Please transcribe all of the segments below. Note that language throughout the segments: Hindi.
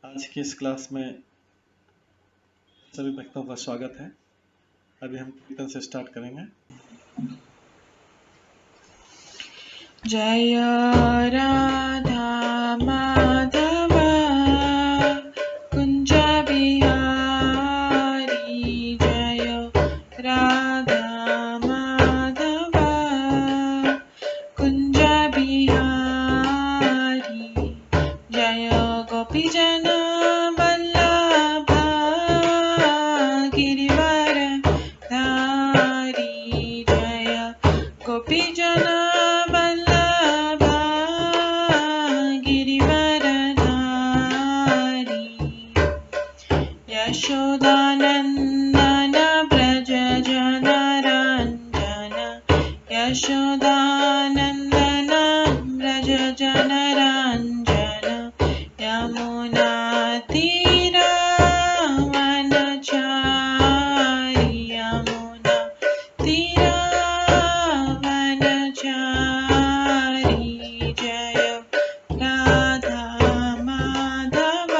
आज की इस क्लास में सभी भक्तों का स्वागत है। अभी हम कीर्तन से स्टार्ट करेंगे। जय राधा माधव कुंज बिहारी, जय राधा माधव कुंज बिहारी, जय गोपीजन वल्लभ गिरिवर धारी, जय गोपीजन वल्लभ गिरिवर धारी, यशोदानंदन व्रज जनरंजन, यशोदानंदन व्रज जनरंजन, यमुना तीरावनचारी, यमुना तीरावनचारी, जय राधा माधव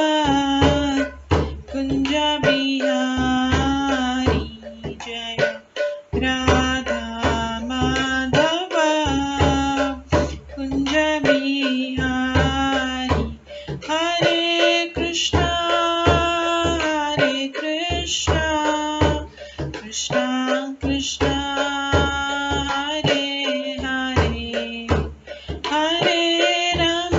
कुंज बिहारी, जय राधा माधव कुंज बिहारी, हरे कृष्णा कृष्णा कृष्णा हरे हरे, हरे राम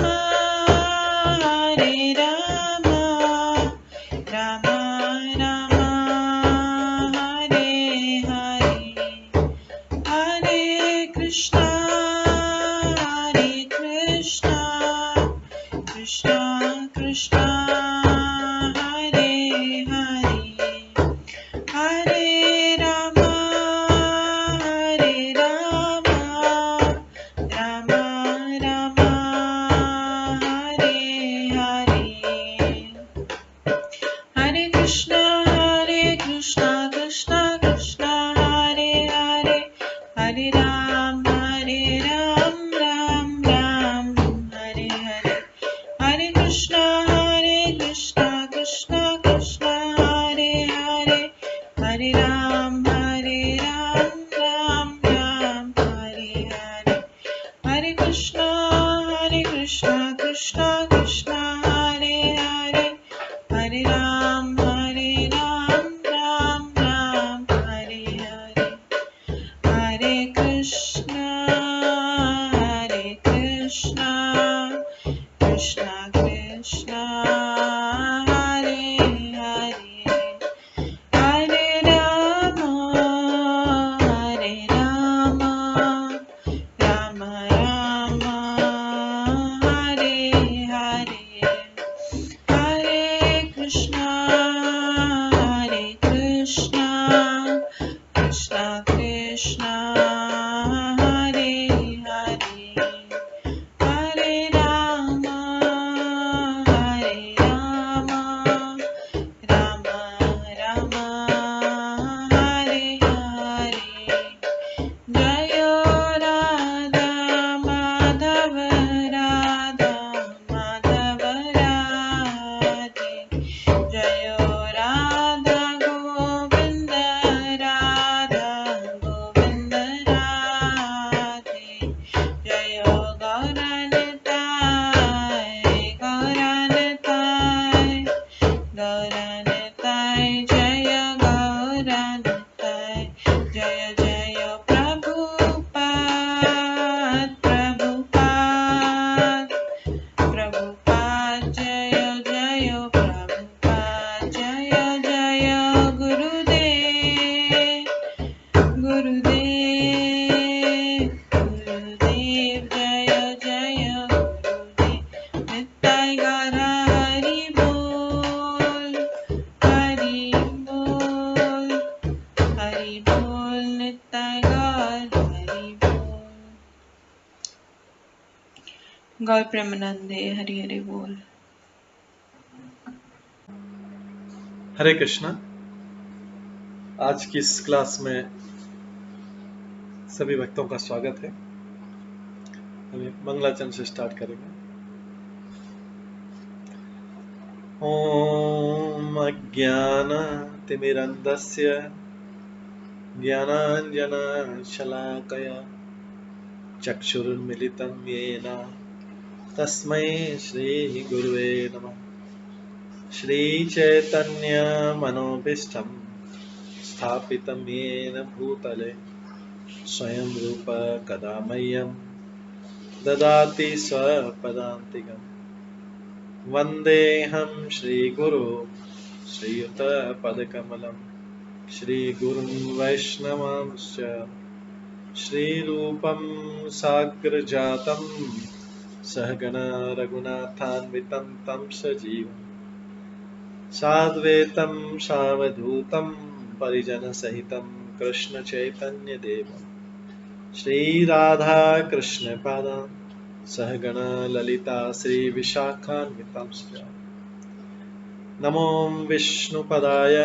राम राम हरे हरे, हरे कृष्णा कृष्णा कृष्णा हरे हरे, हरे राम राम राम हरे हरे, हरे कृष्णा कृष्णा कृष्णा हरे हरे, हरे राम राम राम हरे हरे, हरे कृष्णा कृष्णा कृष्णा हरे हरे, हरे राम राम राम हरे हरे, हरे कृष्णा कृष्णा कृष्णा हरे हरे, हरे राम राम राम हरे हरे, हरे कृष्णा कृष्णा कृष्णा हरे हरे, हरे राम राम राम हरे हरे, हरे कृष्णा कृष्णा कृष्णा हरे हरे, हरे राम राम राम हरे हरे, जय राधा माधव राधे, जय राधा गोविंद राधे, जय गौरनताय जय गौरनताय, जय जय प्रभुपाद जय जय प्रभुपाद, जय जय गुरुदेव जय जय गुरुदेव, नित्य गौर हरि बोल नित्य गौर हरि बोल, गौर प्रेमानंदे हरि हरि बोल। हरे कृष्णा। आज की इस क्लास में सभी भक्तों का स्वागत है। अभी मंगलाचरण से स्टार्ट करेंगे। अज्ञानतिमिरन्धस्य ज्ञानाञ्जनशलाकया चक्षुरुन्मिलितं येन तस्मै श्रीगुरुवे नमः। श्रीचैतन्यमनोभीष्टं स्थापितं येन भूतले स्वयं रूप कदा मह्यं ददाति स्वपदान्तिकम्। वन्देऽहं श्रीगुरो श्रीयुतपदकमलं श्रीगुरुं वैष्णवांश्च श्रीरूपं साग्रजातं सहगण रघुनाथान्वितं तं सजीवं साद्वैतं सावधूतं परिजनसहितं कृष्णचैतन्यदेवं श्रीराधाकृष्णपादान् सहगण ललिता श्रीविशाखान्वितांश्च नमो विष्णुपदाय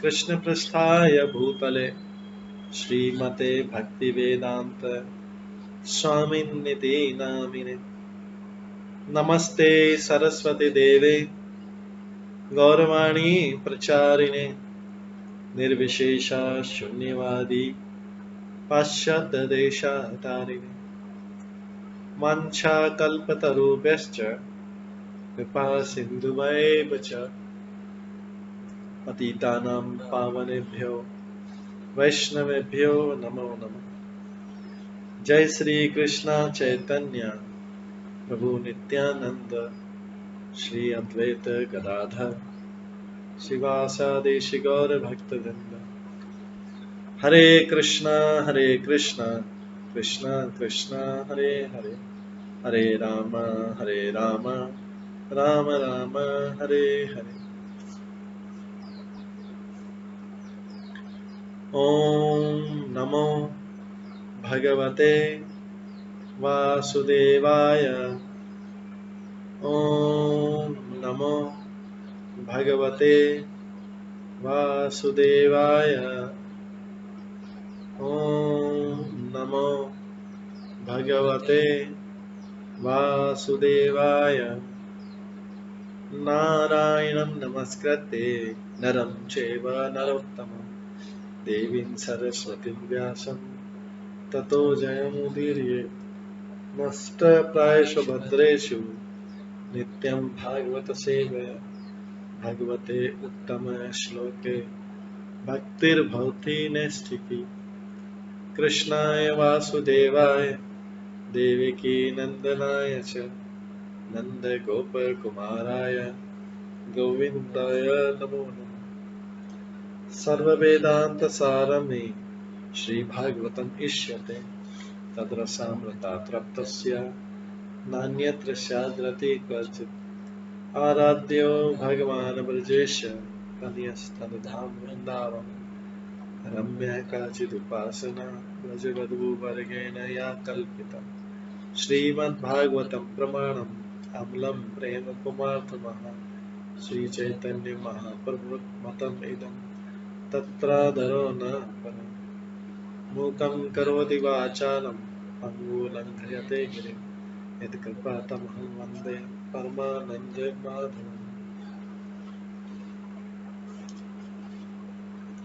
कृष्णपृष्ठाय भूतले श्रीमते भक्तिवेदांत स्वामिन्निति नामिने। नमस्ते सरस्वती देवे गौरवाणी प्रचारिणे निर्विशेष शून्यवादी पाश्चात्य देशतारिणे वाञ्छाकल्पतरुभ्यश्च कृपा सिन्धुभ्येव च पतितानां पावनेभ्यो वैष्णवेभ्यो नमो नमः। जय श्री कृष्ण चैतन्य प्रभु नित्यानंद श्री अद्वैत गदाधर शिवासादि गौर भक्तवृंद। हरे कृष्णा कृष्णा कृष्णा हरे हरे, हरे राम राम राम हरे हरे। ओम नमो भगवते वासुदेवाय। ओम नमो भगवते वासुदेवाय। ओम नमो भगवते वासुदेवाय। नारायणं नमस्कृत्य नरं चैव नरोत्तमं देवीं सरस्वतीं व्यासं ततो जयमुदीरये। नष्टप्रायेषु भद्रेषु नित्यं भागवत सेवया भगवते उत्तम श्लोके भक्तिर्भवति नैष्ठिकी। कृष्णाय वासुदेवाय देवकी नंदनाय च नन्दगोपकुमाराय गोविन्दाय नमो नमः। सर्ववेदान्तसारमे श्रीभागवतम् इष्यते तद्रसामृतात् नान्यत्र स्याद्रति क्वचित्। आराध्यो भगवान् ब्रजेश तनयस्तनधाम वृन्दावन रम्य काचिदुपासना व्रजवधूवर्गेण या कल्पिता। श्रीमद्भागवतं प्रमाणम् अमलं प्रेम कुमार्थमः श्रीचैतन्य महाप्रभुमतम् इदं तत्रादरो न परम्। मूकं करोति वाचालं पङ्गुलङ्घयते गिरिं यत्कृपातमहं वन्दे परमानन्दमाधवम्।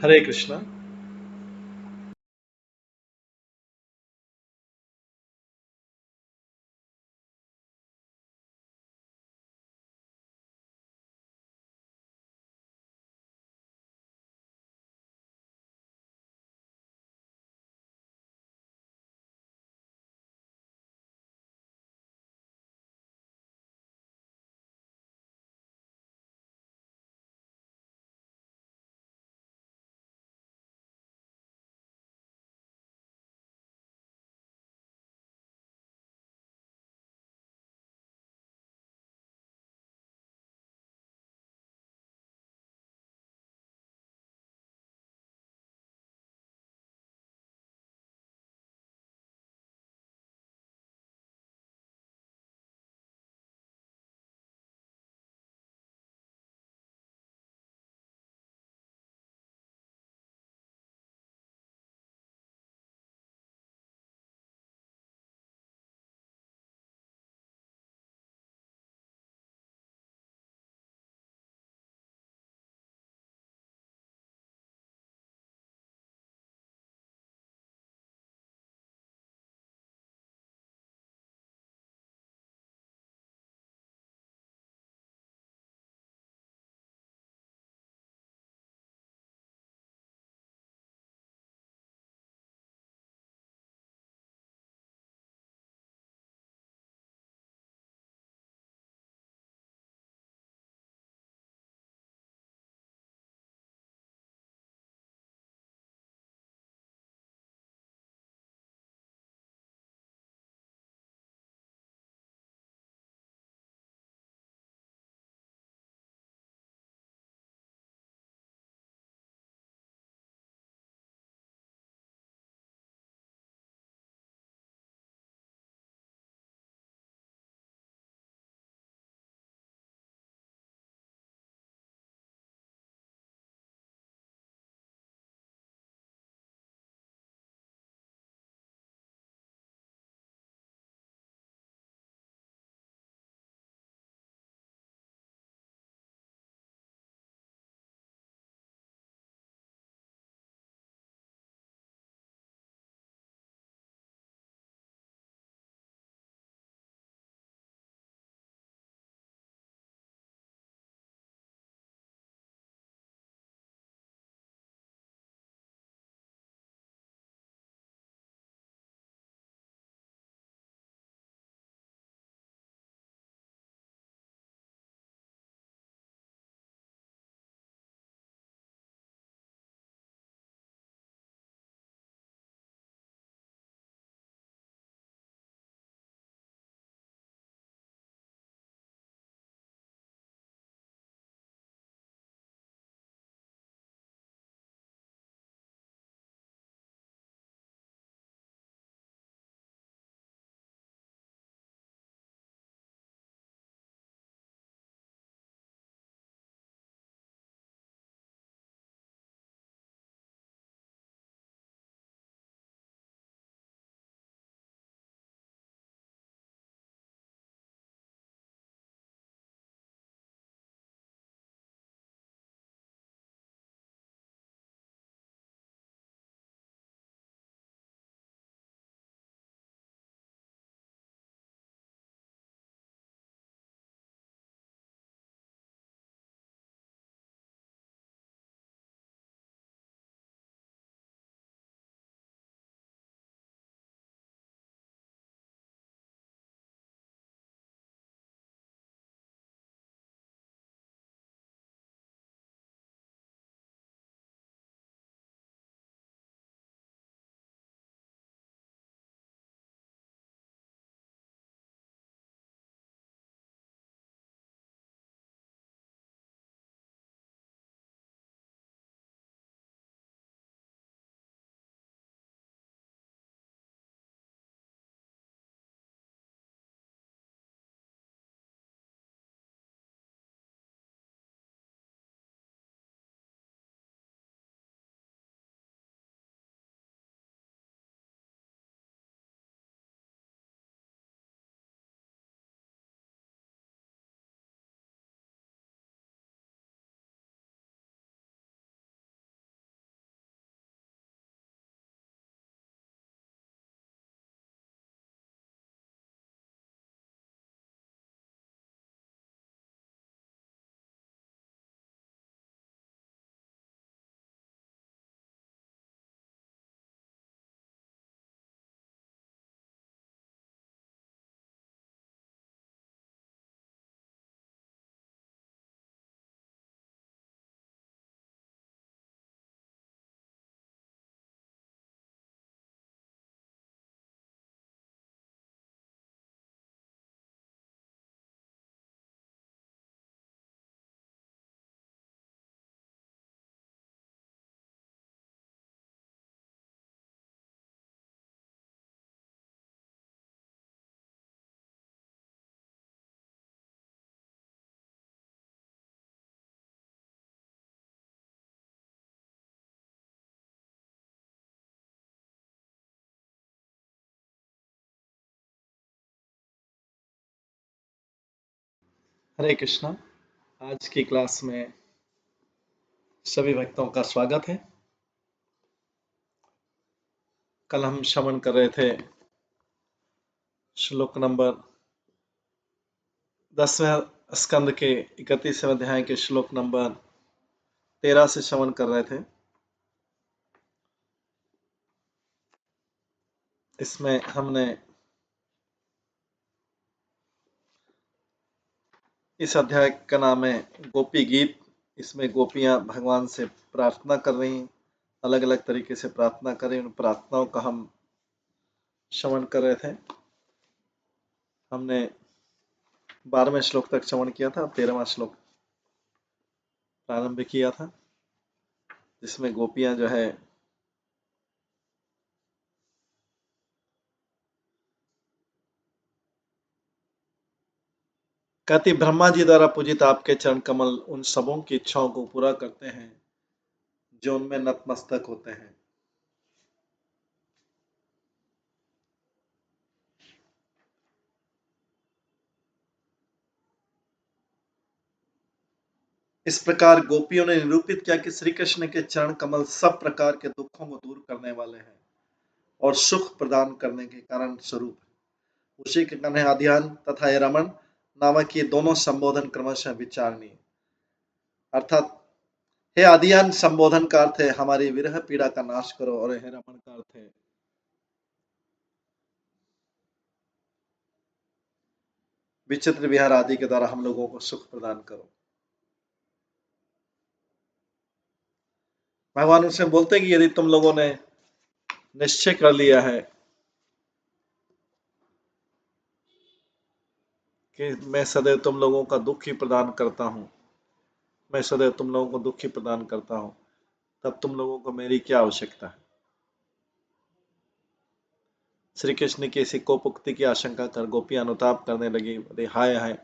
हरे कृष्णा। हरे कृष्णा। आज की क्लास में सभी भक्तों का स्वागत है। कल हम श्रवण कर रहे थे श्लोक नंबर 10वें स्कंद के 31वें अध्याय के श्लोक नंबर 13 से श्रवण कर रहे थे। इसमें हमने इस अध्याय का नाम है गोपी गीत। इसमें गोपियां भगवान से प्रार्थना कर रही हैं, अलग अलग तरीके से प्रार्थना कर रही हैं। उन प्रार्थनाओं का हम श्रवण कर रहे थे। हमने 12वें श्लोक तक श्रवण किया था, 13वां श्लोक प्रारंभ किया था, जिसमें गोपियां जो है कहती, ब्रह्मा जी द्वारा पूजित आपके चरण कमल उन सबों की इच्छाओं को पूरा करते हैं जो उनमें नतमस्तक होते हैं। इस प्रकार गोपियों ने निरूपित किया कि श्री कृष्ण के चरण कमल सब प्रकार के दुखों को दूर करने वाले हैं और सुख प्रदान करने के कारण स्वरूप है। उसी के कारण आध्यान तथा हे रमन नामक ये दोनों संबोधन क्रमशः विचारणीय, अर्थात हे आदियान संबोधन का अर्थ है हमारी विरह पीड़ा का नाश करो, और हे रमन का अर्थ है विचित्र विहार आदि के द्वारा हम लोगों को सुख प्रदान करो। भगवान उसमें बोलते हैं कि यदि तुम लोगों ने निश्चय कर लिया है कि मैं सदैव तुम लोगों का दुख ही प्रदान करता हूं, मैं सदैव तुम लोगों को दुख ही प्रदान करता हूं, तब तुम लोगों को मेरी क्या आवश्यकता है। श्री कृष्ण की इसी कोपोक्ति की आशंका कर गोपियां अनुताप करने लगी, अरे हाय हाय,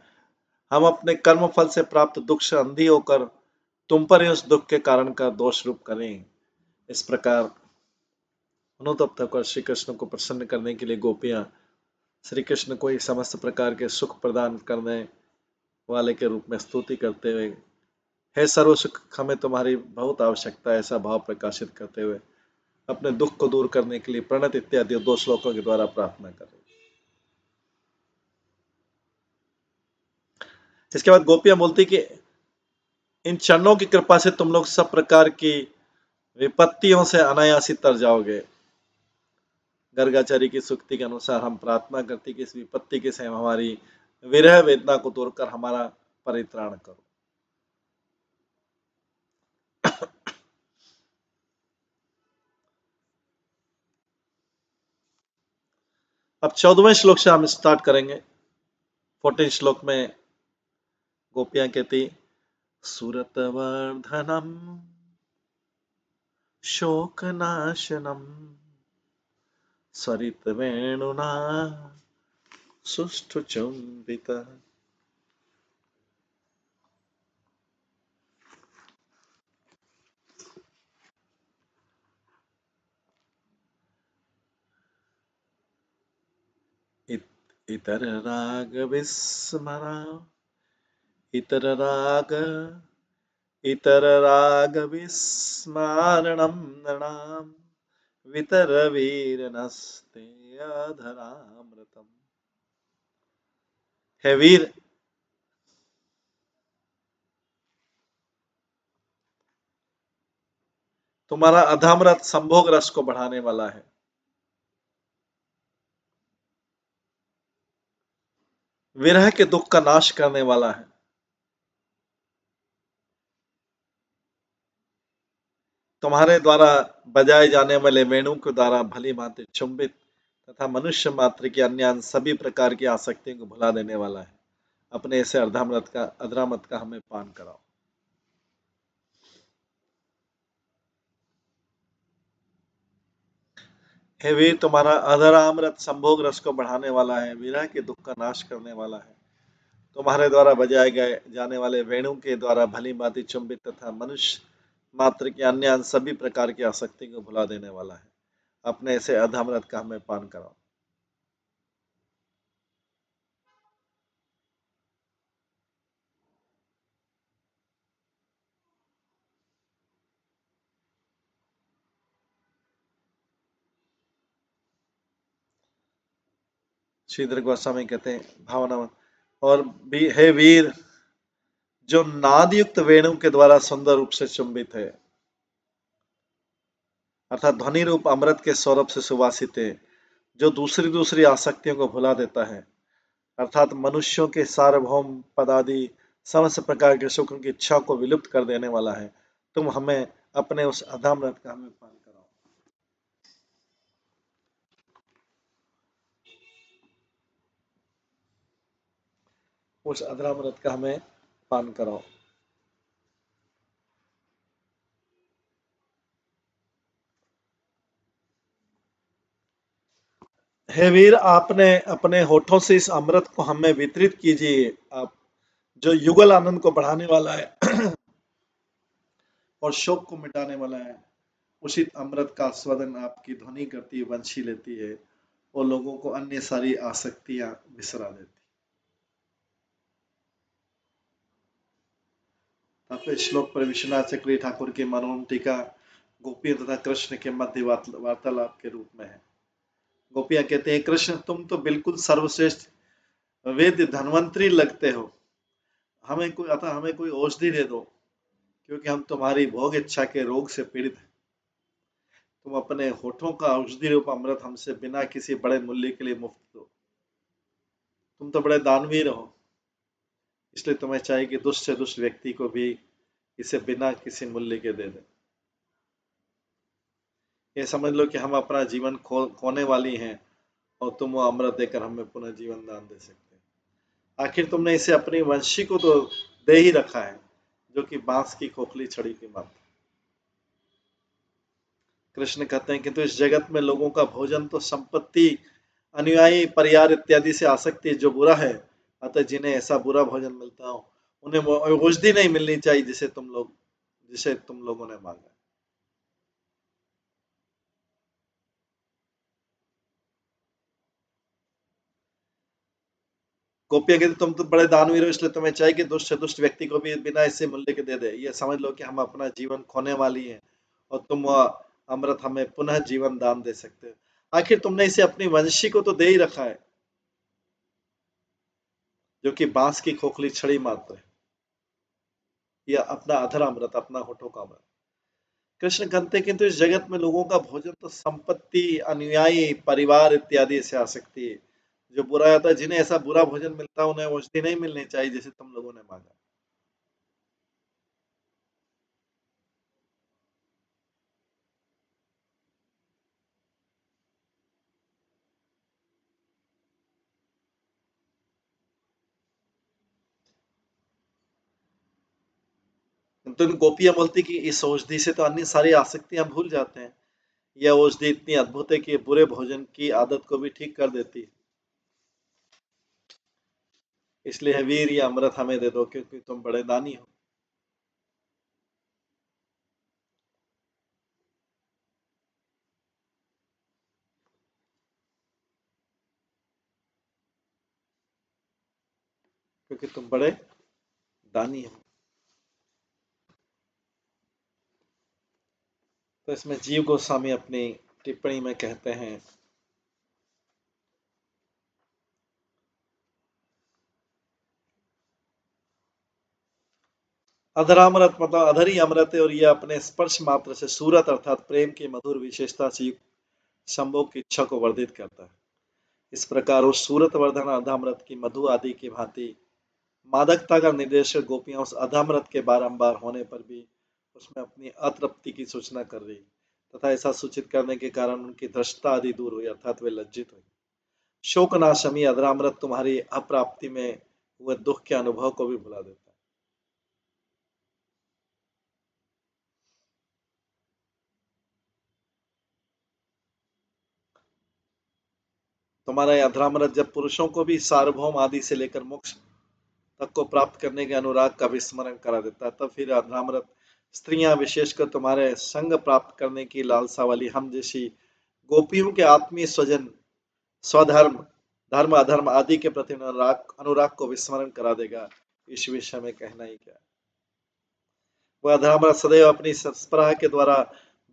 हम अपने कर्म फल से प्राप्त दुख से अंधी होकर तुम पर ही उस दुख के कारण का दोष रूप करें। इस प्रकार अनुतप्त होकर श्री कृष्ण को प्रसन्न करने के लिए गोपियां श्री कृष्ण को ही समस्त प्रकार के सुख प्रदान करने वाले के रूप में स्तुति करते हुए, हे सर्व सुख हमें तुम्हारी बहुत आवश्यकता है, ऐसा भाव प्रकाशित करते हुए अपने दुख को दूर करने के लिए प्रणत इत्यादि 2 श्लोकों के द्वारा प्रार्थना कर रही। इसके बाद गोपियां बोलती कि इन चरणों की कृपा से तुम लोग सब प्रकार की विपत्तियों से अनायासी तर जाओगे। गर्गाचार्य की सूक्ति के अनुसार हम प्रार्थना करती कि इस विपत्ति के समय हमारी विरह वेदना को दूर कर हमारा परित्राण करो। अब 14वें श्लोक से हम स्टार्ट करेंगे। 14 श्लोक में गोपियां कहती, सुरतवर्धनम शोकनाशनम सरितवेणुना सुष्ठुचुंबित। इतर राग विस्मरा इतर राग विस्मारणम नृणाम वितर वीरनस्ते अधरामृतम। हे वीर, तुम्हारा अधमरथ संभोग रस को बढ़ाने वाला है, विरह के दुख का नाश करने वाला है। तुम्हारे द्वारा बजाए जाने वाले वेणु के द्वारा भली भांति चुंबित तथा मनुष्य मात्र की अन्य सभी प्रकार की आसक्तियों को भुला देने वाला है। अपने ऐसे अधरामृत का हमें पान कराओ। हे वीर, तुम्हारा अधरामृत संभोग रस को बढ़ाने वाला है, विरह के दुख का नाश करने वाला है। तुम्हारे द्वारा बजाए गए जाने वाले वेणु के द्वारा भली भांति चुंबित तथा मनुष्य मात्र की अन्य सभी प्रकार की आसक्ति को भुला देने वाला है। अपने ऐसे अधमरथ का हमें पान कराओ। श्रीधर गोस्वामी कहते हैं भावना और भी हे वीर जो नादयुक्त वेणु के द्वारा सुंदर रूप से चुंबित है, अर्थात ध्वनि रूप अमृत के सौरभ से सुवासित है, जो दूसरी दूसरी आसक्तियों को भुला देता है, अर्थात मनुष्यों के सार्वभौम पदादि समस्त प्रकार के सुखों की इच्छा को विलुप्त कर देने वाला है। तुम हमें अपने उस अधमरत का हमें पान कराओ। उस अधरामृत का हमें पान कराओ। हे वीर आपने अपने होठों से इस अमृत को हमें वितरित कीजिए, आप जो युगल आनंद को बढ़ाने वाला है और शोक को मिटाने वाला है। उसी अमृत का आस्वादन आपकी ध्वनि करती है, वंशी लेती है और लोगों को अन्य सारी आसक्तियां बिसरा देती। तब श्लोक पर विश्वनाथ चक्रवर्ती ठाकुर की मनोरम टीका गोपियों तथा कृष्ण के मध्य वार्तालाप के रूप में है। गोपियां कहते हैं कृष्ण तुम तो बिल्कुल सर्वश्रेष्ठ वेद धन्वंतरी लगते हो, हमें कोई औषधि दे दो, क्योंकि हम तुम्हारी भोग इच्छा के रोग से पीड़ित हैं। तुम अपने होठों का औषधि रूप अमृत हमसे बिना किसी बड़े मूल्य के लिए मुफ्त दो। तुम तो बड़े दानवीर हो, इसलिए तुम्हें चाहिए कि दुष्ट से दुष्ट व्यक्ति को भी इसे बिना किसी मूल्य के दे दे। ये समझ लो कि हम अपना जीवन खोने वाली हैं और तुम वो अमृत देकर हमें पुनः जीवन दान दे सकते हैं। आखिर तुमने इसे अपनी वंशी को तो दे ही रखा है, जो कि बांस की खोखली छड़ी की मात्र। कृष्ण कहते हैं कि तो इस जगत में लोगों का भोजन तो संपत्ति, अनुयायी, परिवार इत्यादि से आसक्ति जो बुरा है, अतः जिन्हें ऐसा बुरा भोजन मिलता हो उन्हें वो औषधि नहीं मिलनी चाहिए जिसे तुम लोगों ने मांगा। गोपियां कहती तुम तो बड़े दानवीर हो, इसलिए तुम्हें चाहिए कि दुष्ट से दुष्ट व्यक्ति को भी बिना इससे मूल्य के दे दे। ये समझ लो कि हम अपना जीवन खोने वाली हैं और तुम वह अमृत हमें पुनः जीवन दान दे सकते हो। आखिर तुमने इसे अपनी वंशी को तो दे ही रखा है, जो कि बांस की खोखली छड़ी मात्र है। यह अपना अधर अमृत, अपना होठों का अमृत। कृष्ण कहते हैं किंतु इस जगत में लोगों का भोजन तो संपत्ति, अनुयायी, परिवार इत्यादि से आ सकती है जो बुरा आता है। जिन्हें ऐसा बुरा भोजन मिलता है उन्हें औषधि नहीं मिलनी चाहिए जैसे तुम लोगों ने मांगा। तो गोपियां बोलती कि इस औषधि से तो अन्य सारी आसक्तियां भूल जाते हैं। यह औषधि इतनी अद्भुत है कि बुरे भोजन की आदत को भी ठीक कर देती है। इसलिए है वीर ये अमृत हमें दे दो, क्योंकि तुम बड़े दानी हो। क्योंकि तुम बड़े दानी हो। तो इसमें जीव गोस्वामी अपनी टिप्पणी में कहते हैं अधरामृत मतलब अधर ही अमृत है और यह अपने स्पर्श मात्र से सूरत अर्थात प्रेम की मधुर विशेषता से युक्त संभोग की इच्छा को वर्धित करता है। इस प्रकार उस सूरत वर्धन अधामृत की मधु आदि की भांति मादकता का निर्देशक गोपियां उस अधामृत के बारंबार होने पर भी उसमें अपनी अतृप्ति की सूचना कर रही तथा ऐसा सूचित करने के कारण उनकी धृष्टता आदि दूर हुई, अर्थात वे लज्जित हुई। शोकनाशमी अधरामृत तुम्हारी अप्राप्ति में हुए दुख के अनुभव को भी भुला देता है। तुम्हारा यह अधरामृत जब पुरुषों को भी सार्वभौम आदि से लेकर मोक्ष तक को प्राप्त करने के अनुराग का भी स्मरण करा देता है, तब फिर अधरामृत स्त्रियां विशेषकर तुम्हारे संग प्राप्त करने की लालसा वाली हम जैसी गोपियों के आत्मीय स्वजन, स्वधर्म, धर्म अधर्म आदि के प्रति अनुराग को विस्मरण करा देगा। इस विषय में कहना ही क्या। वह अधरामृत सदैव अपनी स्पृहा के द्वारा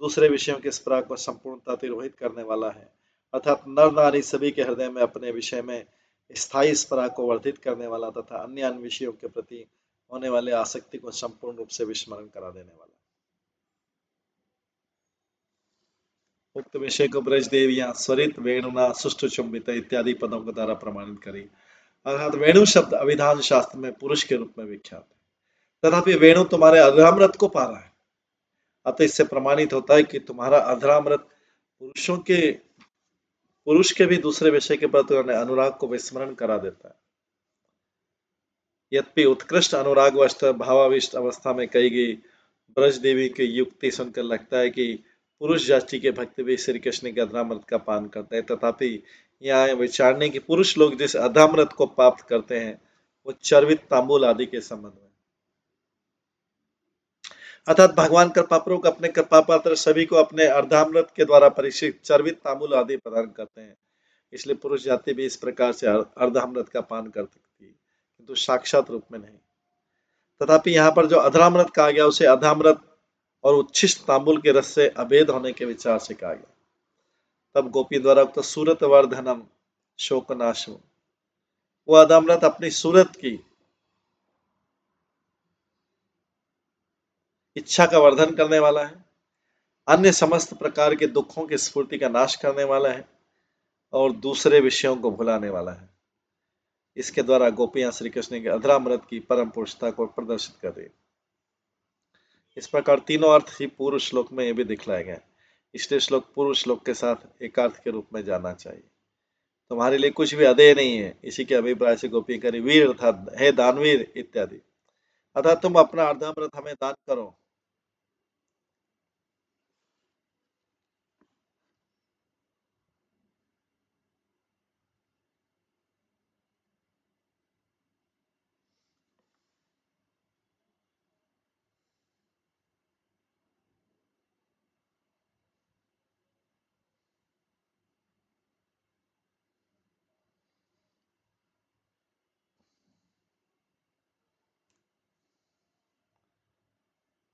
दूसरे विषयों की स्पृहा को संपूर्णता तिरोहित करने वाला है, अर्थात नर नारी सभी के हृदय में अपने विषय में स्थायी स्परा को वर्धित करने वाला तथा अन्य विषयों के प्रति होने वाले आसक्ति को संपूर्ण रूप से विस्मरण करा देने वाला। उक्त विषय को ब्रज देवियां स्वरित वेणुना सुष्टु चुंबित इत्यादि पदों के द्वारा प्रमाणित करी। अर्थात वेणु शब्द अभिधान शास्त्र में पुरुष के रूप में विख्यात है, तथापि वेणु तुम्हारे अधरामृत को पा रहा है, अतः इससे प्रमाणित होता है कि तुम्हारा अधरामृत पुरुष के भी दूसरे विषय के प्रति अनुराग को विस्मरण करा देता है। यद्यपि उत्कृष्ट अनुरागवश भावाविष्ट अवस्था में कही गई ब्रज देवी की युक्ति सुनकर लगता है कि पुरुष जाति के भक्त भी श्री कृष्ण के अधरामृत का पान करते हैं, तथापि यहाँ विचारने की पुरुष लोग जिस अधरामृत को प्राप्त करते हैं वो चर्वित तांबूल आदि के संबंध में, अर्थात भगवान कृपापूर्वक अपने कृपा पात्र सभी को अपने अर्धामृत के द्वारा परीक्षित चर्वित तांबूल आदि प्रदान करते हैं। इसलिए पुरुष जाति भी इस प्रकार से अर्धामृत का पान कर सकती है, किंतु साक्षात रूप में नहीं। तथापि यहाँ पर जो अधरामृत कहा गया उसे अधामृत और उच्छिष्ट तांबुल के रस से अभेद होने के विचार से कहा गया। तब गोपी द्वारा उक्त सूरत वर्धनम शोकनाशो, वो अधामृत अपनी सूरत की इच्छा का वर्धन करने वाला है, अन्य समस्त प्रकार के दुखों की स्फूर्ति का नाश करने वाला है और दूसरे विषयों को भुलाने वाला है। इसके द्वारा गोपियां श्री कृष्ण के अधरामृत की परम पुरुषता को प्रदर्शित कर रही। इस प्रकार तीनों अर्थ ही पूर्व श्लोक में ये भी दिखलाए गए, इसलिए श्लोक पूर्व श्लोक के साथ एकार्थ के रूप में जाना चाहिए। तुम्हारे लिए कुछ भी अधेय नहीं है, इसी के अभिप्राय से गोपी करी वीर अर्थात हे दानवीर इत्यादि, अर्थात तुम अपना अर्धामृत हमें दान करो।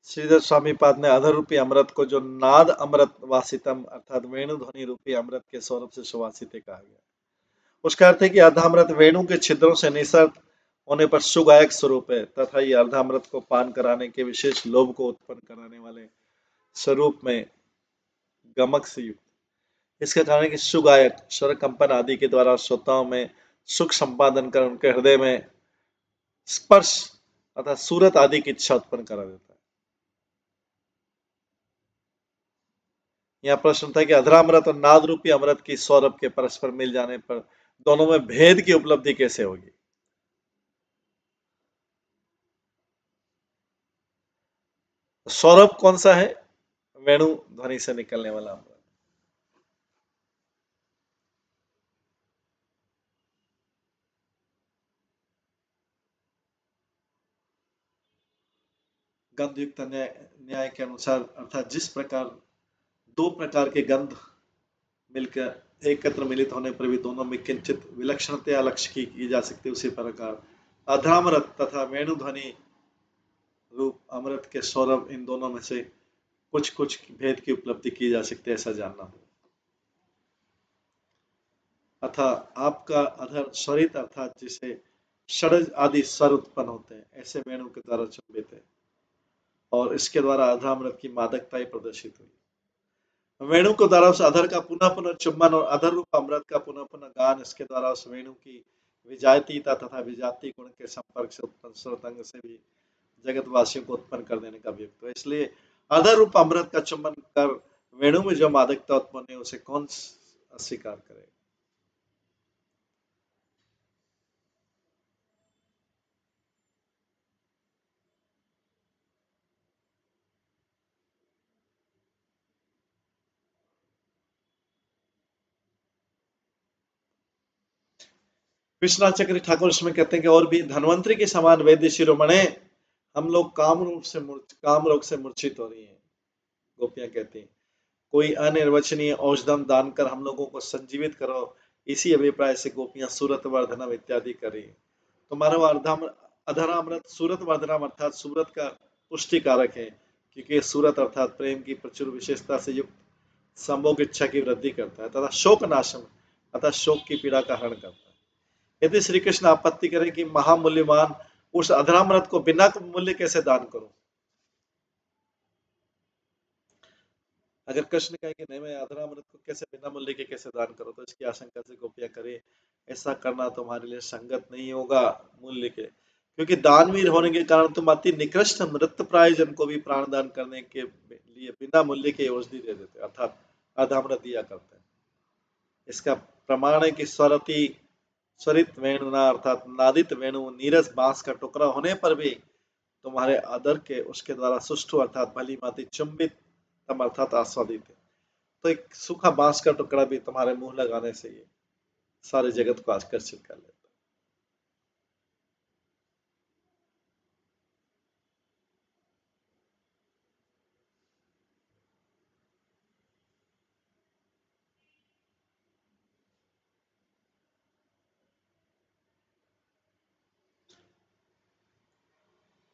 श्रीधर स्वामी पाद ने अधर रूपी अमृत को जो नाद अमृत वासितम अर्थात वेणु ध्वनि रूपी अमृत के सौरभ से सुवासित कहा गया। उसका अर्थ है कि अर्धामृत वेणु के छिद्रों से निसर्ग होने पर सुगायक स्वरूप है तथा ये अर्धामृत को पान कराने के विशेष लोभ को उत्पन्न कराने वाले स्वरूप में गमक से युक्त। इसके कारण कि सुगायक स्वर कंपन आदि के द्वारा श्रोताओं में सुख संपादन कर उनके हृदय में स्पर्श अर्थात सूरत आदि की इच्छा उत्पन्न करा देता है। यह प्रश्न था कि अधरामृत और नाद रूपी अमृत की सौरभ के परस्पर मिल जाने पर दोनों में भेद की उपलब्धि कैसे होगी। सौरभ कौन सा है? वेणु ध्वनि से निकलने वाला अमृत। गंध युक्त न्याय के अनुसार अर्थात जिस प्रकार दो प्रकार के गंध मिलकर एकत्र मिलित होने पर भी दोनों में किंचित विलक्षणता लक्ष्य की जा सकती है, उसी प्रकार अधरामृत तथा वेणु ध्वनि रूप अमृत के सौरभ इन दोनों में से कुछ कुछ भेद की उपलब्धि की जा सकती है, ऐसा जानना हो। अर्थात आपका अधर स्वरित अर्थात जिसे षड्ज आदि स्वर उत्पन्न होते हैं ऐसे वेणु के द्वारा चुंबित है और इसके द्वारा अधरामृत की मादकता ही प्रदर्शित हुई। वेणु को द्वारा उस अधर का पुनः पुनः चुम्बन और अधर रूप अमृत का पुनः पुनः गान, इसके द्वारा उस वेणु की विजातीयता तथा विजाति गुण के संपर्क से उत्पन्न स्वरतंग से भी जगत वासियों को उत्पन्न कर देने का अभियुक्त है। इसलिए अधर रूप अमृत का चुम्बन कर वेणु में जो मादकता उत्पन्न है उसे कौन अस्वीकार करे। विश्वनाथ चक्री ठाकुर इसमें कहते हैं कि और भी धनवंतरी के समान वैद्य शिरोमणे हम लोग काम रोग से मूर्छित हो रही हैं। गोपियां कहती हैं कोई अनिर्वचनीय औषधम दान कर हम लोगों को संजीवित करो, इसी अभिप्राय से गोपियां सूरत वर्धनम इत्यादि कर रही है। तुम्हारा अधरामृत सूरत वर्धनम अर्थात सूरत का पुष्टि कारक है, क्योंकि सूरत अर्थात प्रेम की प्रचुर विशेषता से युक्त संभोग इच्छा की वृद्धि करता है तथा शोक नाशम अतः शोक की पीड़ा का हरण करता है। यदि श्री कृष्ण आपत्ति करें कि महामूल्यवान उस अधरामृत को बिना मूल्य कैसे दान करूं, अगर कृष्ण कहे कि नहीं मैं अधरामृत को कैसे बिना मूल्य के कैसे दान करूं, तो इसकी आशंका से गोपियां करे ऐसा करना तुम्हारे लिए संगत नहीं होगा मूल्य के, क्योंकि दानवीर होने के कारण तुम अति निकृष्ट मृत प्राय जन को भी प्राणदान करने के लिए बिना मूल्य के औषधि दे देते, अर्थात अधरामृत दिया करते हैं। इसका प्रमाण है कि स्वरित वेणुना अर्थात नादित वेणु नीरस बांस का टुकड़ा होने पर भी तुम्हारे आदर के उसके द्वारा सुष्ठु अर्थात भली माती चुंबित तम अर्थात आस्वादित है। तो एक सूखा बांस का टुकड़ा भी तुम्हारे मुंह लगाने से ये सारे जगत को आकर्षित कर लेता है।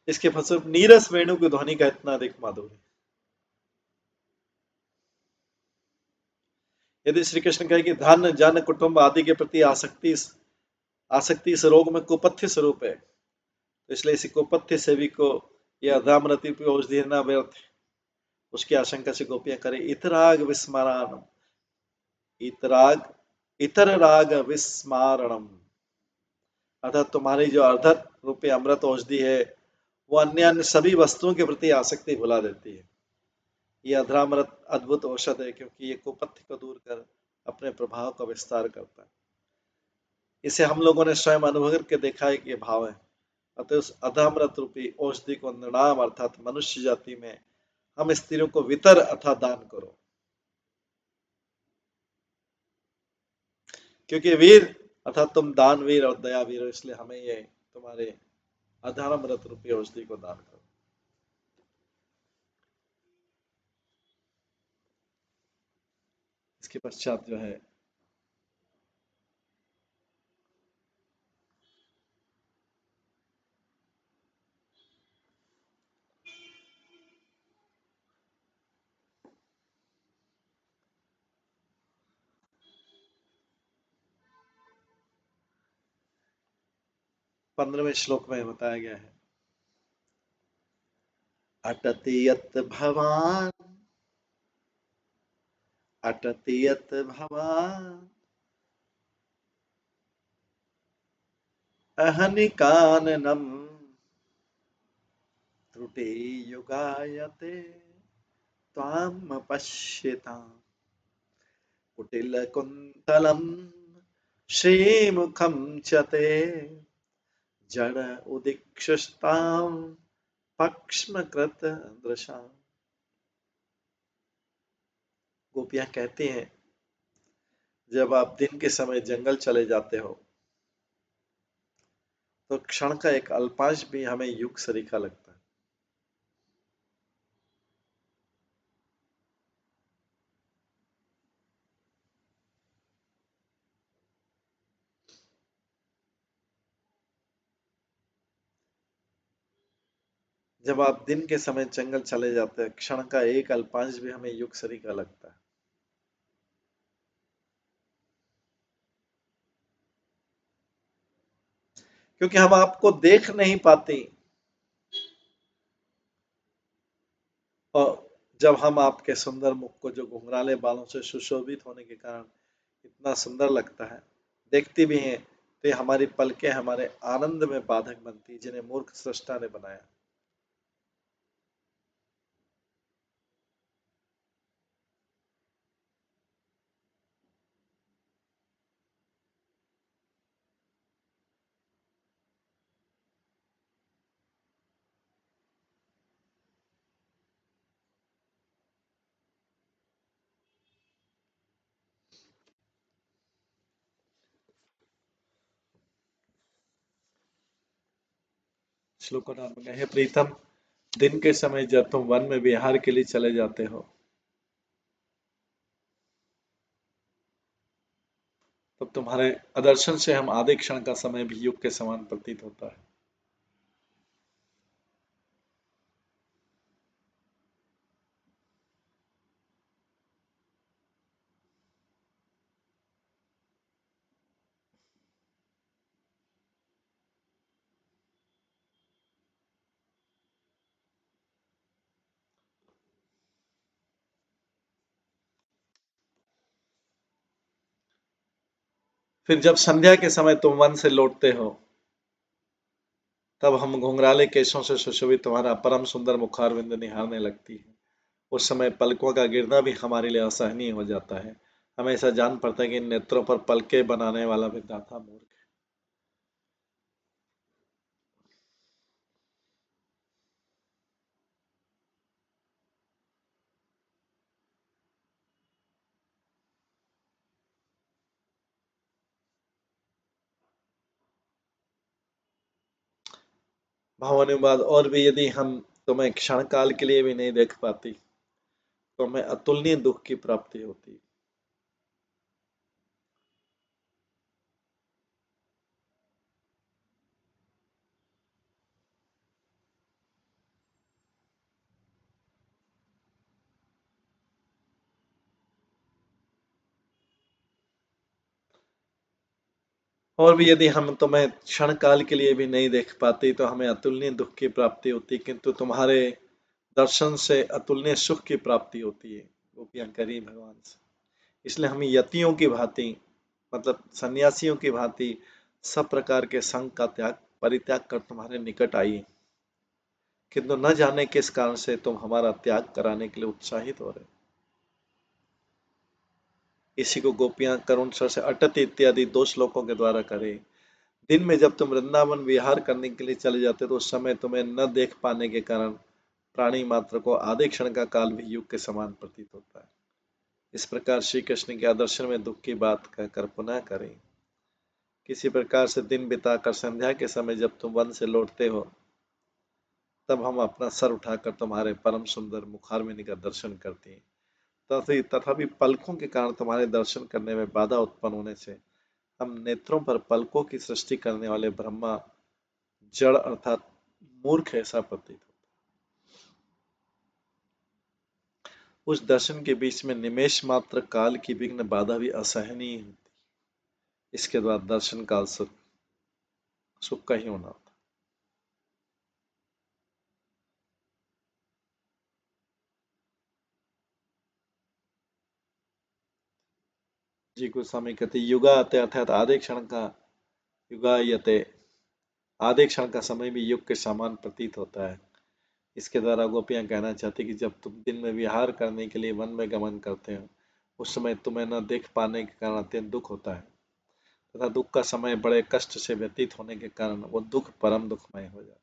इसके फलस्वरूप नीरस वेणु की ध्वनि का इतना अधिक माधुर्य। यदि श्री कृष्ण कहे कि धन जन कुटुंब आदि के प्रति आसक्ति इस रोग में कुपथ्य स्वरूप है, तो इसलिए इसी कुपथ्य सेवी को यह अधामरति की औषधि देना व्यर्थ है। उसकी आशंका से गोपियां करें इतराग विस्मरण इतराग इतर राग विस्मारणम, अर्थात तुम्हारी जो अर्धत रूपी अमृत औषधि है वो अन्य अन्य सभी वस्तुओं के प्रति आसक्ति भुला देती है। ये अधरामृत अद्भुत औषध है क्योंकि ये कुपथ्य को दूर कर अपने प्रभाव का विस्तार करता है। इसे हम लोगों ने स्वयं अनुभव करके देखा है कि ये भाव है। अतः उस अधरामृत रूपी औषधि को नृणाम अर्थात मनुष्य जाति में हम स्त्रियों को वितर अर्थात दान करो, क्योंकि वीर अर्थात तुम दानवीर और दयावीर हो, इसलिए हमें ये तुम्हारे अधरामृत रूपी औषधि को दान करो। इसके पश्चात जो है 15वें श्लोक में बताया गया है अटति यत् भवान अटति यत् भवान अहनिकाननम त्रुटि युगायते त्वाम पश्यताम् कुटिल कुंतलम श्रीमुखम च ते जड़ उदीक्षुस्ताम पक्ष्मकृत दृशा। गोपियां कहती हैं जब आप दिन के समय जंगल चले जाते हो तो क्षण का एक अल्पांश भी हमें युग सरीखा लगता है। जब आप दिन के समय जंगल चले जाते हैं क्षण का एक अल्पांश भी हमें युग सरीखा लगता है। क्योंकि हम आपको देख नहीं पाते और जब हम आपके सुंदर मुख को जो घुंघराले बालों से सुशोभित होने के कारण इतना सुंदर लगता है देखती भी हैं, तो ये हमारी पलकें हमारे आनंद में बाधक बनती जिन्हें मूर्ख सृष्टा ने बनाया। श्लोक नाम में है प्रीतम दिन के समय जब तुम वन में विहार के लिए चले जाते हो तब तुम्हारे आदर्शन से हम आधे क्षण का समय भी युग के समान प्रतीत होता है। फिर जब संध्या के समय तुम वन से लौटते हो, तब हम घुंघराले केशों से सुशोभित तुम्हारा परम सुंदर मुखारविंद निहारने लगती है। उस समय पलकों का गिरना भी हमारे लिए असहनीय हो जाता है। हमें ऐसा जान पड़ता है कि इन नेत्रों पर पलके बनाने वाला विधाता मूर्ख है। भावानुवाद और भी, यदि हम तुम्हें क्षण काल के लिए भी नहीं देख पाती तो हमें अतुलनीय दुख की प्राप्ति होती। और भी, यदि हम तुम्हें क्षण काल के लिए भी नहीं देख पाती तो हमें अतुलनीय दुख की प्राप्ति होती, किंतु तुम्हारे दर्शन से अतुलनीय सुख की प्राप्ति होती है। गोपियां करी भगवान से। इसलिए हम यतियों की भांति, मतलब सन्यासियों की भांति, सब प्रकार के संग का त्याग परित्याग कर तुम्हारे निकट आई, किंतु न जाने किस कारण से तुम हमारा त्याग कराने के लिए उत्साहित हो रहे। इसी को गोपियां करुण स्वर से अटत इत्यादि 2 श्लोकों के द्वारा करे। दिन में जब तुम वृंदावन विहार करने के लिए चले जाते तो उस समय तुम्हें न देख पाने के कारण प्राणी मात्र को आधे क्षण का काल भी युग के समान प्रतीत होता है। इस प्रकार श्री कृष्ण के आदर्शन में दुख की बात कहकर पुनः करें। किसी प्रकार से दिन बिताकर संध्या के समय जब तुम वन से लौटते हो, तब हम अपना सर उठाकर तुम्हारे परम सुंदर मुखारविंद का दर्शन करते हैं। तथापि पलकों के कारण तुम्हारे दर्शन करने में बाधा उत्पन्न होने से हम नेत्रों पर पलकों की सृष्टि करने वाले ब्रह्मा जड़ अर्थात मूर्ख ऐसा प्रतीत होता। उस दर्शन के बीच में निमेष मात्र काल की विघ्न बाधा भी असहनीय होती। इसके बाद दर्शन काल सुख सुख का ही होना होता। जी गोस्वामी कहते युगाते अर्थात आधे क्षण का, युगायते आधे क्षण का समय भी युग के समान प्रतीत होता है। इसके द्वारा गोपियां कहना चाहती कि जब तुम दिन में विहार करने के लिए वन में गमन करते हो, उस समय तुम्हें न देख पाने के कारण अत्यंत दुख होता है, तथा दुख का समय बड़े कष्ट से व्यतीत होने के कारण वो दुख परम दुखमय हो जाता है।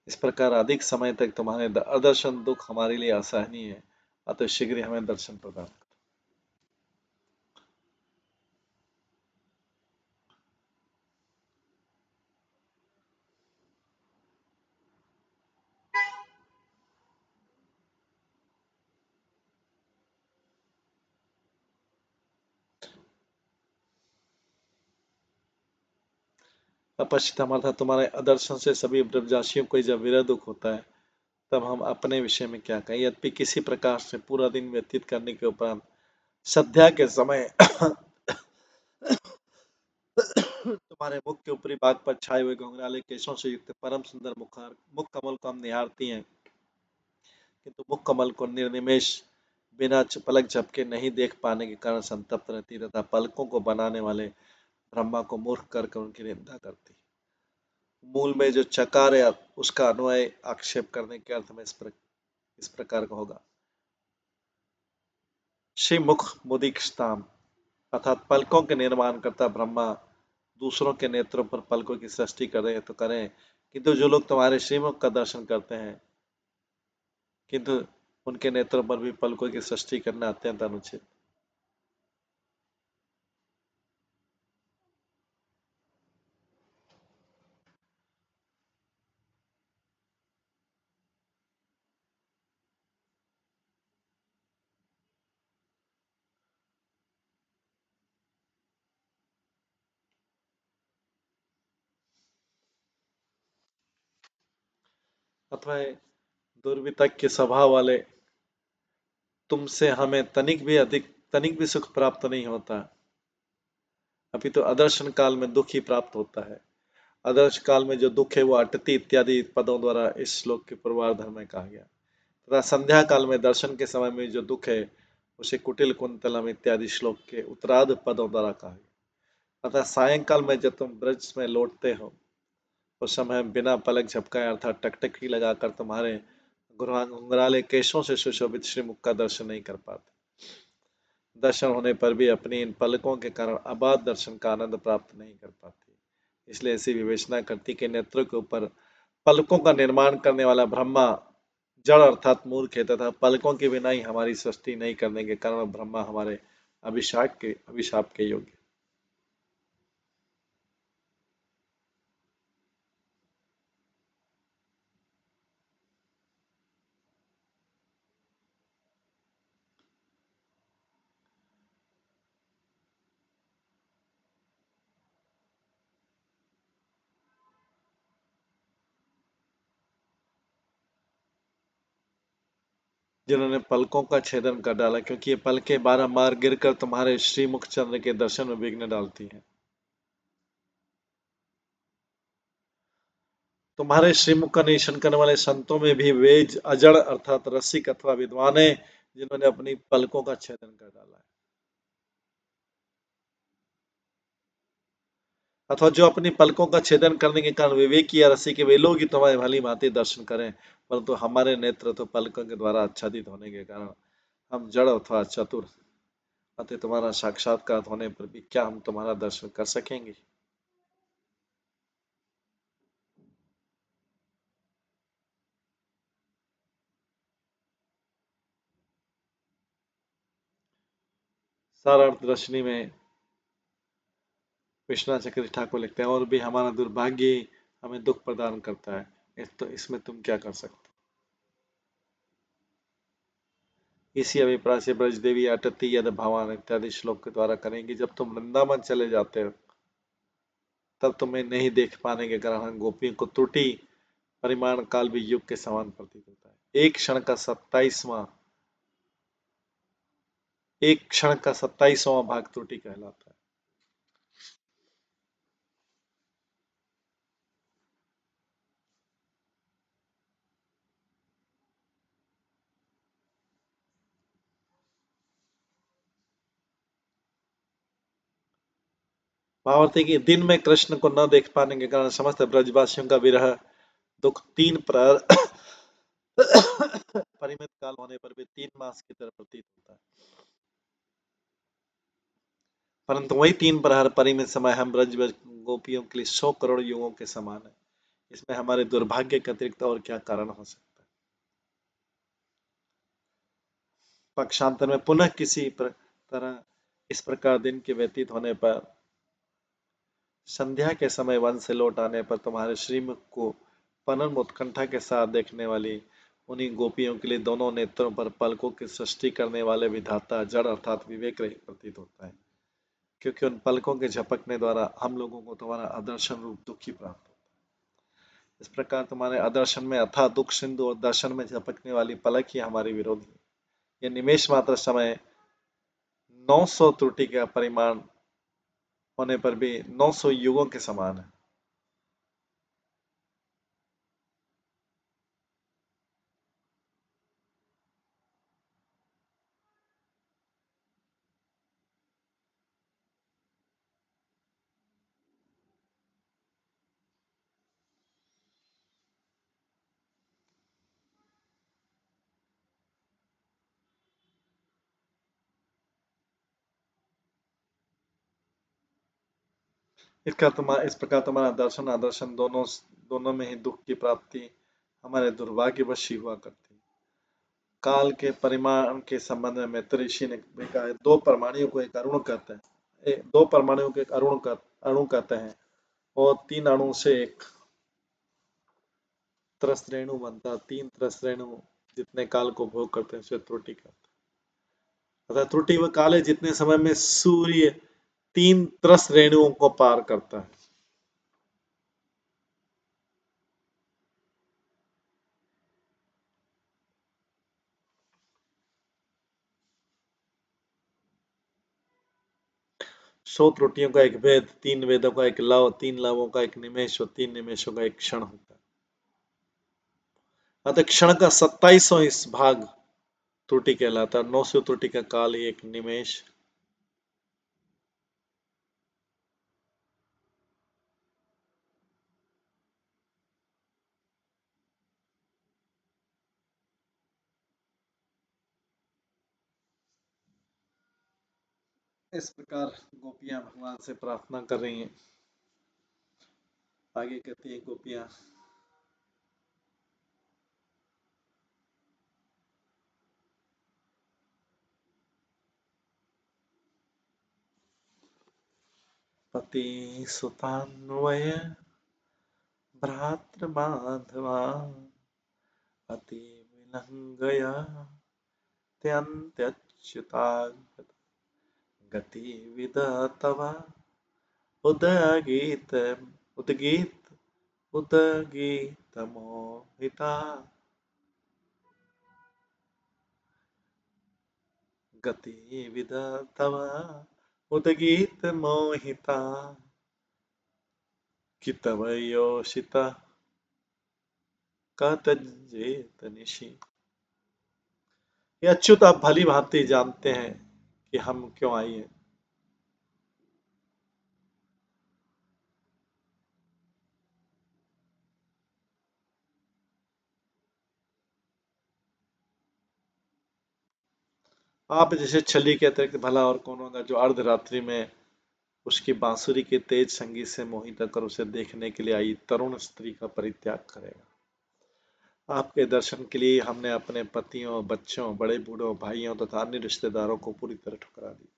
इस प्रकार अधिक समय तक तुम्हारे अदर्शन दुख हमारे लिए असहनीय है, अतः शीघ्र ही हमें दर्शन प्रदान करो। अपश्चितम अर्थात तुम्हारे अदर्शन से सभी ब्रजवासियों को जब विरह दुख होता है, तब हम अपने विषय में क्या कहें। यद्यपि किसी प्रकार से पूरा दिन व्यतीत करने के उपरांत संध्या के समय तुम्हारे मुख के ऊपरी भाग पर छाए हुए घुंघराले केशों से युक्त परम सुंदर मुख कमल को हम निहारती हैं, किंतु मुख कमल को निर्निमेष बिना पलक झपके नहीं देख पाने के कारण संतप्त रहती तथा पलकों को बनाने वाले ब्रह्मा को मूर्ख कर उनकी निंदा करती। मूल में जो चकार है उसका अन्वय आक्षेप करने के अर्थ में इस प्रकार का होगा। श्री मुख मुदीक्षताम अर्थात पलकों के निर्माण करता ब्रह्मा दूसरों के नेत्रों पर पलकों की सृष्टि करें तो करें, किंतु जो लोग तुम्हारे श्रीमुख का दर्शन करते हैं, किंतु उनके नेत्रों पर भी पलकों की सृष्टि करना अत्यंत अनुचित। अथवा दुर्वितक के स्वभाव वाले तुमसे हमें तनिक भी सुख प्राप्त नहीं होता, अभी तो अदर्शन काल में दुख ही प्राप्त होता है। आदर्श काल में जो दुख है वो अटति इत्यादि पदों द्वारा इस श्लोक के पूर्वार्ध में कहा गया तथा संध्या काल में दर्शन के समय में जो दुख है उसे कुटिल कुंतलम इत्यादि श्लोक के उत्तरार्ध पदों द्वारा कहा गया अतः सायंकाल में जब तुम ब्रज में लौटते हो उस समय बिना पलक झपकाए अर्थात टकटकी लगाकर तुम्हारे घुंघराले केशों से सुशोभित श्रीमुख का दर्शन नहीं कर पाते दर्शन होने पर भी अपनी इन पलकों के कारण अबाध दर्शन का आनंद प्राप्त नहीं कर पाती इसलिए ऐसी विवेचना करती के नेत्रों के ऊपर पलकों का निर्माण करने वाला ब्रह्मा जड़ अर्थात मूर्ख है तथा पलकों के बिना ही हमारी सृष्टि नहीं करने के कारण ब्रह्मा हमारे अभिशाप के योग्य जिन्होंने पलकों का छेदन कर डाला क्योंकि ये पलकें बारंबार गिरकर तुम्हारे श्रीमुख चंद्र के दर्शन में विघ्न डालती हैं तुम्हारे श्रीमुख का निरीक्षण करने वाले संतों में भी वे अजड़ अर्थात रसिक अथवा विद्वान है जिन्होंने अपनी पलकों का छेदन कर डाला है अथवा जो अपनी पलकों का छेदन करने के कारण विवेकी या रसिक वे लोग ही तुम्हारे भली भांति दर्शन करें परंतु हमारे नेत्र तो पलकों के द्वारा आच्छादित होने के कारण हम जड़ अथवा चतुर अतः तुम्हारा साक्षात्कार होने पर भी क्या हम तुम्हारा दर्शन कर सकेंगे सारार्थ दर्शनी में विश्वनाथ चक्रवर्ती ठाकुर लिखते हैं और भी हमारा दुर्भाग्य हमें दुख प्रदान करता है तो इसमें तुम क्या कर सकते इसी अभिप्राय से ब्रज देवी अटति यद भवान इत्यादि श्लोक के द्वारा करेंगी जब तुम वृंदावन चले जाते हो तब तुम्हें नहीं देख पाने के कारण गोपियों को त्रुटि परिमाण काल भी युग के समान प्रतीत होता है एक क्षण का 27वां भाग त्रुटि कहलाता है भावार्थी की दिन में कृष्ण को न देख पाने के कारण समस्त ब्रजवासियों का विरह दुख 3 प्रहर परिमित काल होने पर भी 3 मास की तरह प्रतीत होता है परंतु वही 3 प्रहर परिमित समय हम ब्रज गोपियों के लिए 100 करोड़ युगों के समान है इसमें हमारे दुर्भाग्य के अतिरिक्त और क्या कारण हो सकता है पक्षांतर में पुनः किसी तरह इस प्रकार दिन के व्यतीत होने पर संध्या के समय वन से लौट आने पर तुम्हारे श्रीमुख को परम उत्कंठा के साथ देखने वाली उन्हीं गोपियों के लिए दोनों नेत्रों पर पलकों की सृष्टि करने वाले विधाता जड़ अर्थात विवेक रहित प्रतीत होता है क्योंकि उन पलकों के झपकने द्वारा हम लोगों को तुम्हारा आदर्शन रूप दुख ही प्राप्त होता है इस प्रकार तुम्हारे आदर्शन में अथाह दुख सिंधु और दर्शन में झपकने वाली पलक ही हमारी विरोधी है यह निमेश मात्र समय 900 त्रुटि का परिमाण होने पर भी 900 युगों के समान है इस प्रकार तुम्हारा दर्शन आदर्शन दोनों दोनों में ही दुख की प्राप्ति हमारे दुर्भाग्यवश ही हुआ करती काल के परिमाण के संबंध में मैत्र ऋषि ने भी कहा है 2 परमाणुओं को एक अणु कहते हैं 2 परमाणुओं को एक अणु कहते हैं और 3 अणु से एक त्रस्त रेणु बनता 3 त्रस्त रेणु जितने काल को भोग करते हैं उसे त्रुटि कहते हैं अतः त्रुटि वह काल है जितने समय में सूर्य 3 त्रस्त रेणुओं को पार करता है 100 त्रुटियों का एक भेद, 3 वेदों का एक लव, 3 लवों का एक निमेष और 3 निमेषों का एक क्षण होता है। अतः क्षण का 27वां इस भाग त्रुटि कहलाता है। 900 त्रुटि का काल ही एक निमेष। इस प्रकार गोपियां भगवान से प्रार्थना कर रही हैं। आगे कहती हैं गोपियां, पति सुतान्वय भ्रातृबान्धवा अति विलंघया त्यच्युता गति विदतवा उदगीत उदगीत उदगीत मोहिता गति विदतवा उदगीत मोहिता कितवयोषिता कतजेत निशि। ये अच्युत आप भली भांति जानते हैं कि हम क्यों आए हैं। आप जैसे छली के अतिरिक्त भला और कौन होगा जो अर्धरात्रि में उसकी बांसुरी के तेज संगीत से मोहित कर उसे देखने के लिए आई तरुण स्त्री का परित्याग करेगा। आपके दर्शन के लिए हमने अपने पतियों, बच्चों, बड़े बूढ़ों, भाइयों तथा अन्य रिश्तेदारों को पूरी तरह ठुकरा दी।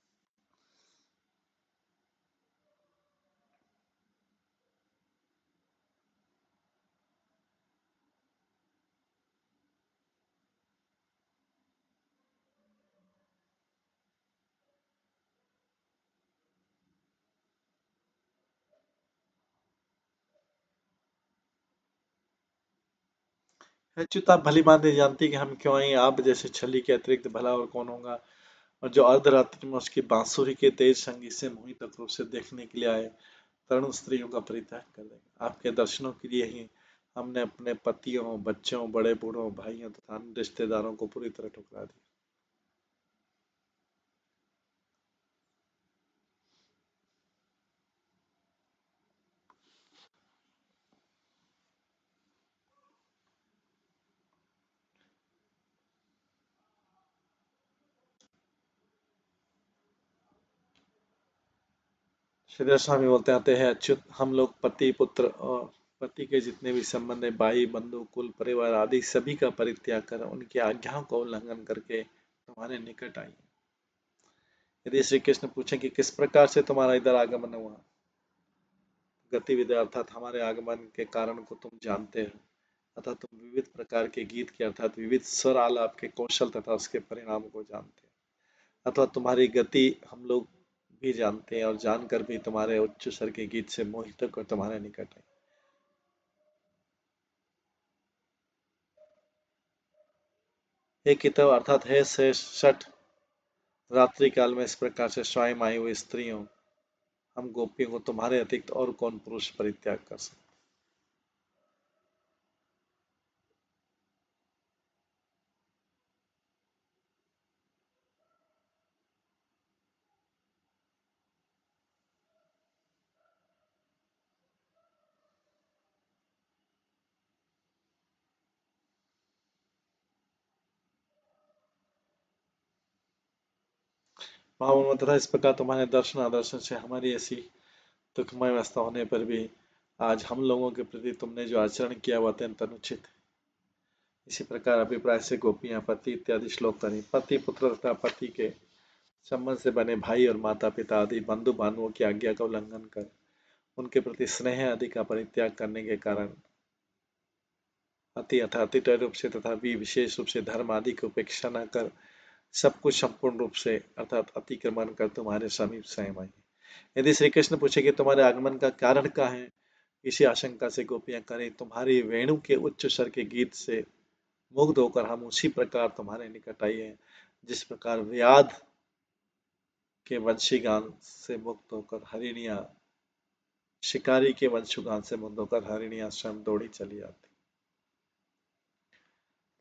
अच्युत आप भली भांति जानती कि हम क्यों आए। आप जैसे छली के अतिरिक्त भला और कौन होगा और जो अर्धरात्रि में उसकी बांसुरी के तेज संगीत से मोहित होकर उसे देखने के लिए आए तरुण स्त्रियों का परित्याग कर देगा। आपके दर्शनों के लिए ही हमने अपने पतियों, बच्चों, बड़े बूढ़ों, भाइयों तथा अन्य रिश्तेदारों को पूरी तरह ठुकरा दिया। श्रीधर स्वामी बोलते आते हैं, अच्युत हम लोग पति, पुत्र और पति के जितने भी संबंध है, भाई, बंधु, कुल, परिवार आदि सभी का परित्याग कर उनकी आज्ञाओं का उल्लंघन करके तुम्हारे निकट आई। यदि श्री कृष्ण पूछे कि किस प्रकार से तुम्हारा इधर आगमन हुआ, गतिविधि अर्थात हमारे आगमन के कारण को तुम जानते हो, अतः तुम विविध प्रकार के गीत के अर्थात विविध स्वर आलाप के कौशल तथा उसके परिणाम को जानते हो, अथवा तुम्हारी गति हम लोग भी जानते हैं और जानकर भी तुम्हारे उच्च स्वर के गीत से मोहित होकर तुम्हारे निकट है। हे कितव अर्थात हे से षठ रात्रि काल में इस प्रकार से स्वयं आई हुई स्त्रियों, हम गोपियों को तुम्हारे अतिरिक्त और कौन पुरुष परित्याग कर सकते। महामूल तथा इस प्रकार तुम्हारे दर्शन आदर्शन से हमारी ऐसी दुखमय अवस्था होने पर भी आज हम लोगों के प्रति तुमने जो आचरण किया वह अत्यंत अनुचित है। इसी प्रकार अभिप्राय से गोपियां पति इत्यादि श्लोक करें। पति, पुत्र तथा पति के संबंध से बने भाई और माता पिता आदि बंधु बांधवों की आज्ञा का उल्लंघन कर उनके प्रति स्नेह आदि का परित्याग करने के कारण अति अथा अतिट रूप से तथा भी विशेष रूप से धर्म आदि की उपेक्षा न कर सब कुछ संपूर्ण रूप से अर्थात अतिक्रमण कर तुम्हारे समीप स्वयं आई। यदि श्री कृष्ण पूछे कि तुम्हारे आगमन का कारण क्या है, इसी आशंका से गोपियां करें, तुम्हारी वेणु के उच्च स्वर के गीत से मुग्ध होकर हम उसी प्रकार तुम्हारे निकट आई हैं जिस प्रकार व्याध के वंशी गान से मुक्त होकर हरिणियां, शिकारी के वंशुगान से मुक्त होकर हरिणियां स्वयं दौड़ी चली आती।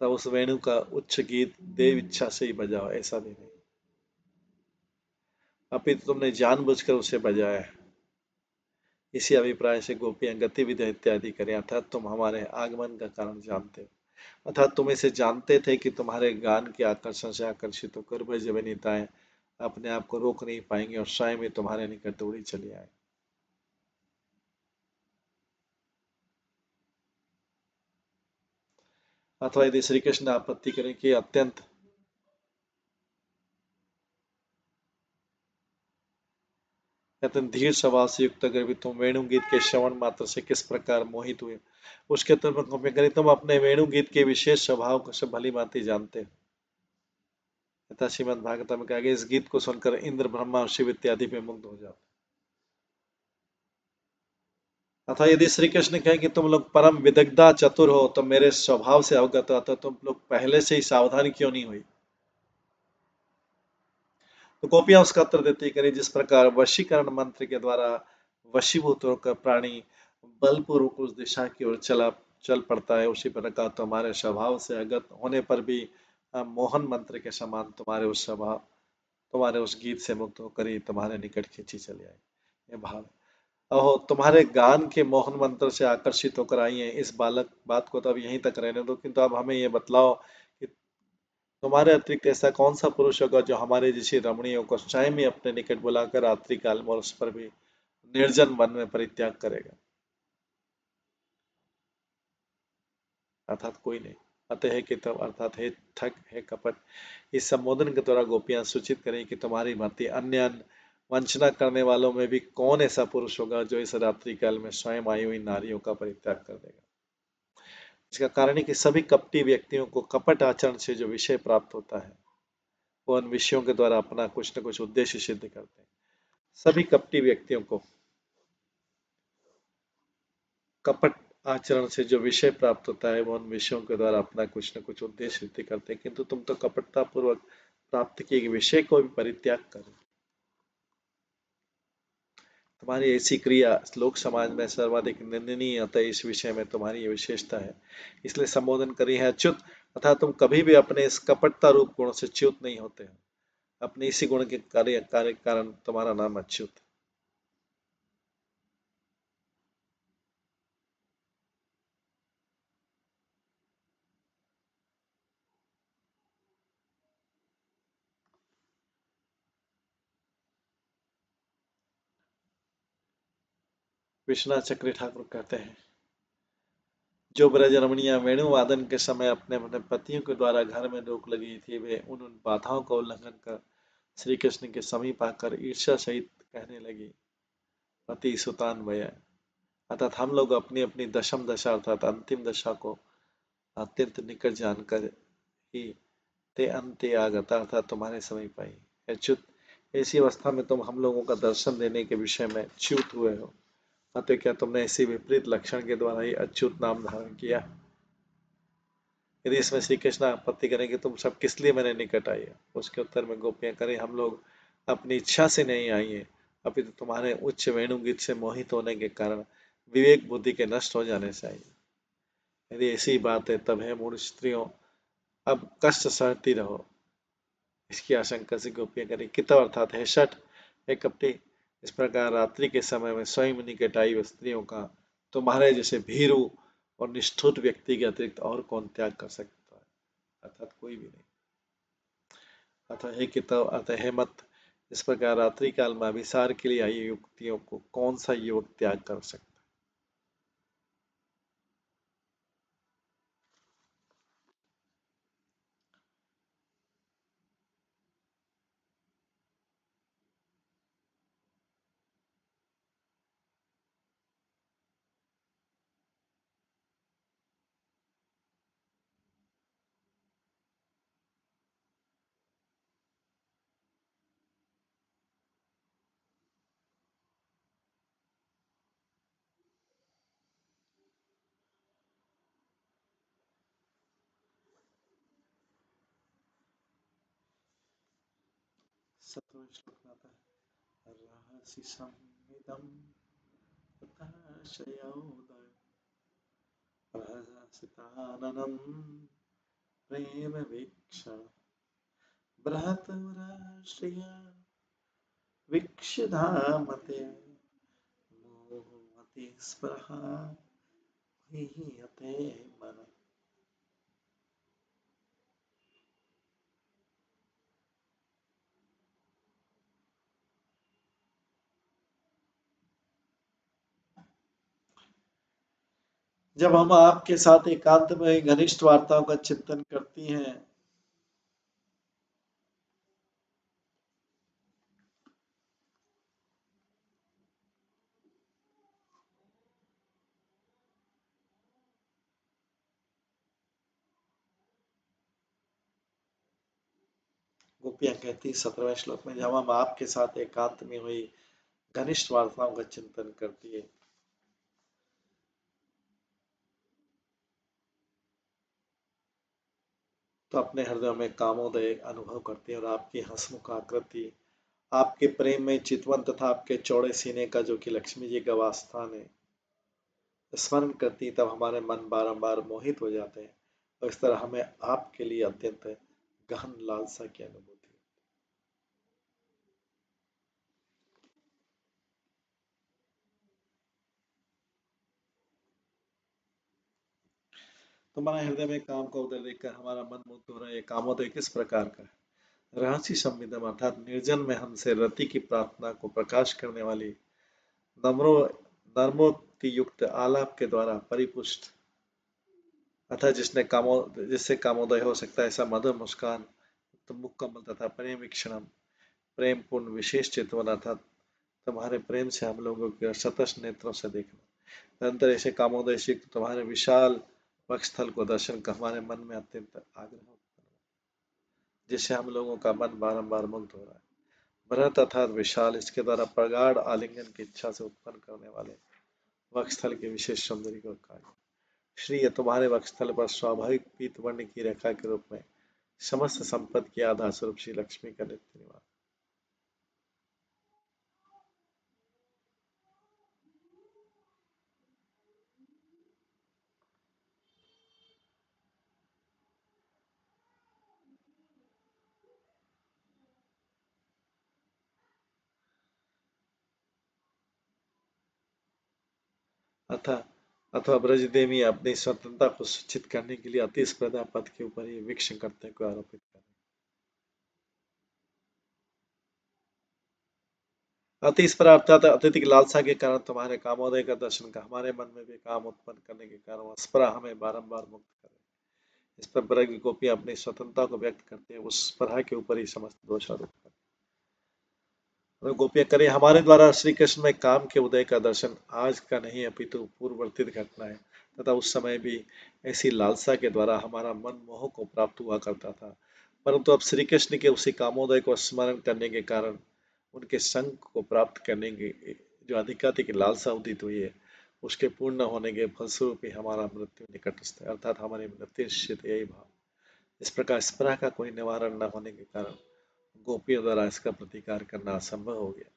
तब उस वेणु का उच्च गीत देव इच्छा से ही बजाओ, ऐसा भी नहीं, अपितु तुमने जानबूझकर उसे बजाया है। इसी अभिप्राय से गोपियां गतिविधि इत्यादि करें, अर्थात तुम हमारे आगमन का कारण जानते हो, अर्थात तुम इसे जानते थे कि तुम्हारे गान के आकर्षण से आकर्षित होकर ब्रज वनिताएं अपने आप को रोक नहीं पाएंगे और स्वयं ही तुम्हारे निकट दौड़ी चली आए। अथवा यदि श्री कृष्ण आपत्ति करें कि अत्यंत धीर स्वभाव से युक्त अगर भी तुम वेणु गीत के श्रवण मात्र से किस प्रकार मोहित हुए, उसके उत्तर पर गोपियां करें, तुम अपने वेणु गीत के विशेष स्वभाव को सब भली भांति जानते हो। तथा श्रीमद् भागवत में कहा गया, इस गीत को सुनकर इंद्र, ब्रह्मा और शिव इत्यादि पे मुग्ध हो जाते। अतः यदि श्री कृष्ण कहें कि तुम लोग परम विदग्धा चतुर हो, तो मेरे स्वभाव से अवगत हो, तो तुम लोग पहले से ही सावधान क्यों नहीं हुई? तो गोपियां उसका उत्तर देती करें, जिस प्रकार वशीकरण मंत्र के द्वारा वशीभूत होकर प्राणी बलपूर्वक उस दिशा की ओर चल पड़ता है, उसी प्रकार तुम्हारे स्वभाव से अगत होने पर भी मोहन मंत्र के समान तुम्हारे उस स्वभाव, तुम्हारे उस गीत से मुक्त होकर ही तुम्हारे निकट खींची चली आई। ये भाव, अहो तुम्हारे गान के मोहन मंत्र से आकर्षित होकर आई है, इस बालक बात को तो अब यहीं तक रहने दो, किंतु अब हमें ये बतलाओ कि तुम्हारे अतिरिक्त ऐसा कौन सा पुरुष होगा जो हमारे जैसी रमणियों को स्वयं ही अपने निकट बुलाकर रात्रि काल में उस पर भी निर्जन वन में परित्याग करेगा? अर्थात कोई नहीं। अतः हे कितव, अर्थात हे ठग, हे कपट, इस संबोधन के द्वारा गोपियां सूचित करें कि तुम्हारी भांति अन्य वंचना करने वालों में भी कौन ऐसा पुरुष होगा जो इस रात्रि काल में स्वयं आई हुई नारियों का परित्याग कर देगा। इसका कारण है कि सभी कपटी व्यक्तियों को कपट आचरण से जो विषय प्राप्त होता है, वो उन विषयों के द्वारा अपना कुछ न कुछ उद्देश्य सिद्ध करते हैं। सभी कपटी व्यक्तियों को कपट आचरण से जो विषय प्राप्त होता है, वो उन विषयों के द्वारा अपना कुछ न कुछ उद्देश्य सिद्ध करते हैं, किंतु तुम तो कपटता पूर्वक प्राप्त किए विषय को भी परित्याग करो। तुम्हारी ऐसी क्रिया लोक समाज में सर्वाधिक निंदनीय, अतः इस विषय में तुम्हारी ये विशेषता है, इसलिए संबोधन करी है अच्युत, अतः तुम कभी भी अपने इस कपटता रूप गुण से च्युत नहीं होते हो। अपने इसी गुण के कार्य कारण तुम्हारा नाम अच्युत। विश्वनाथ चक्री ठाकुर कहते हैं, जो ब्रज रमणियां वेणु वादन के समय अपने अपने पतियों के द्वारा घर में रोक लगी थी, वे उन बाधाओं का उल्लंघन कर श्री कृष्ण के समीप आकर ईर्ष्या सहित कहने लगी, पति सुतान भय, अर्थात हम लोग अपनी अपनी दशम दशा अर्थात अंतिम दशा को अत्यंत निकट जानकर ही ते अंत्य आगता अर्थात तुम्हारे समीप आई। अच्युत, ऐसी अवस्था में तुम हम लोगों का दर्शन देने के विषय में च्युत हुए हो, अतः क्या तुमने इसी विपरीत लक्षण के द्वारा ही अच्युत नाम धारण किया? यदि इसमें श्री कृष्ण आपत्ति करें कि तुम सब किस लिए मेरे निकट आई है, उसके उत्तर में गोपियां करें, हम लोग अपनी इच्छा से नहीं आई है, अभी तो तुम्हारे उच्च वेणुगीत से मोहित होने के कारण विवेक बुद्धि के नष्ट हो जाने से आई। यदि ऐसी बात है, तब है मूढ़ स्त्रियों, अब कष्ट सहती रहो। इसकी आशंका से गोपियां करें, कितव अर्थात है शठ, है कपटी, इस प्रकार रात्रि के समय में स्वयं निकट आई स्त्रियों का तुम्हारे जैसे भीरु और निष्ठुर व्यक्ति के अतिरिक्त और कौन त्याग कर सकता है? अर्थात कोई भी नहीं। अतः हे कितव, अतः हे मत, इस प्रकार रात्रि काल में अभिसार के लिए आई युक्तियों को कौन सा युवक त्याग कर सकता? 17वें श्लोक में आता है रहसि संविदं तथाशयोदय प्रहसिताननं प्रेम वीक्षण बृहत्वराष्ट्रिया वीक्षधामते मोहमति स्पृहा हीयते मन। जब हम आपके साथ एकांत में घनिष्ठ वार्ताओं का चिंतन करती हैं गोपियां कहती 17वें श्लोक में जब हम आपके साथ एकांत में हुई घनिष्ठ वार्ताओं का चिंतन करती है तो अपने हृदय में कामोदय अनुभव करती है और आपकी हंसमुख आकृति आपके प्रेम में चितवन तथा आपके चौड़े सीने का जो कि लक्ष्मी जी का वासस्थान है स्मरण करती तब हमारे मन बारंबार मोहित हो जाते हैं और इस तरह हमें आपके लिए अत्यंत गहन लालसा की अनुभूति। तुम्हारे हृदय में काम का उदय देखकर हमारा मन मुग्ध हो रहा है। कामोदय किस प्रकार का है? रहस्य संविदम अर्थात निर्जन में हमसे रति की प्रार्थना को प्रकाश करने वाली नम्रो नर्मोक्ति युक्त आलाप के द्वारा परिपुष्ट अर्थात जिससे कामोदय हो सकता है ऐसा मधुर मुस्कान तो मुक्कमल तथा प्रेम वीक्षणम प्रेम पूर्ण विशेष चितवन अर्थात तुम्हारे प्रेम से हम लोगों के सतत नेत्रों से देखना निरंतर ऐसे कामोदय से तुम्हारे विशाल वक्षस्थल को दर्शन कर हमारे मन में अत्यंत आग्रह जिससे हम लोगों का मन बारंबार मुग्ध हो रहा है। बृहत अर्थात विशाल इसके द्वारा प्रगाढ़ आलिंगन की इच्छा से उत्पन्न करने वाले वक्षस्थल के विशेष सौंदर्य को कहा। श्री तुम्हारे वक्षस्थल पर स्वाभाविक पीत वर्ण की रेखा के रूप में समस्त संपत्ति के आधार स्वरूप श्री लक्ष्मी का नित्य निवास। अथवा ब्रज देवी अपनी स्वतंत्रता को सूचित करने के लिए अति स्पर्धा पथ के ऊपर ही वीक्षण करते को आरोपित कर अति स्पर्धा अर्थात अत्यधिक लालसा के कारण तुम्हारे कामोदय का दर्शन का हमारे मन में भी काम उत्पन्न करने के कारण स्पर्धा हमें बारंबार मुक्त करे। इस पर ब्रज गोपी अपनी स्वतंत्रता को व्यक्त करते हैं उस स्पर्धा के ऊपर ही समस्त दोषारोप करते गोपियां करें हमारे द्वारा श्री कृष्ण में काम के उदय का दर्शन आज का नहीं अपितु पूर्ववर्तित घटना है तथा उस समय भी ऐसी लालसा के द्वारा हमारा मन मोह को प्राप्त हुआ करता था परंतु अब श्री कृष्ण के उसी कामोदय को स्मरण करने के कारण उनके संग को प्राप्त करने की जो अधिकाधिक लालसा उदित हुई है उसके पूर्ण होने के फलस्वरूप ही हमारा मृत्यु निकटस्थ है अर्थात हमारी मृत्यु निश्चित यही भाव। इस प्रकार स्पृहा का कोई निवारण न होने के कारण गोपियों द्वारा इसका प्रतिकार करना असंभव हो गया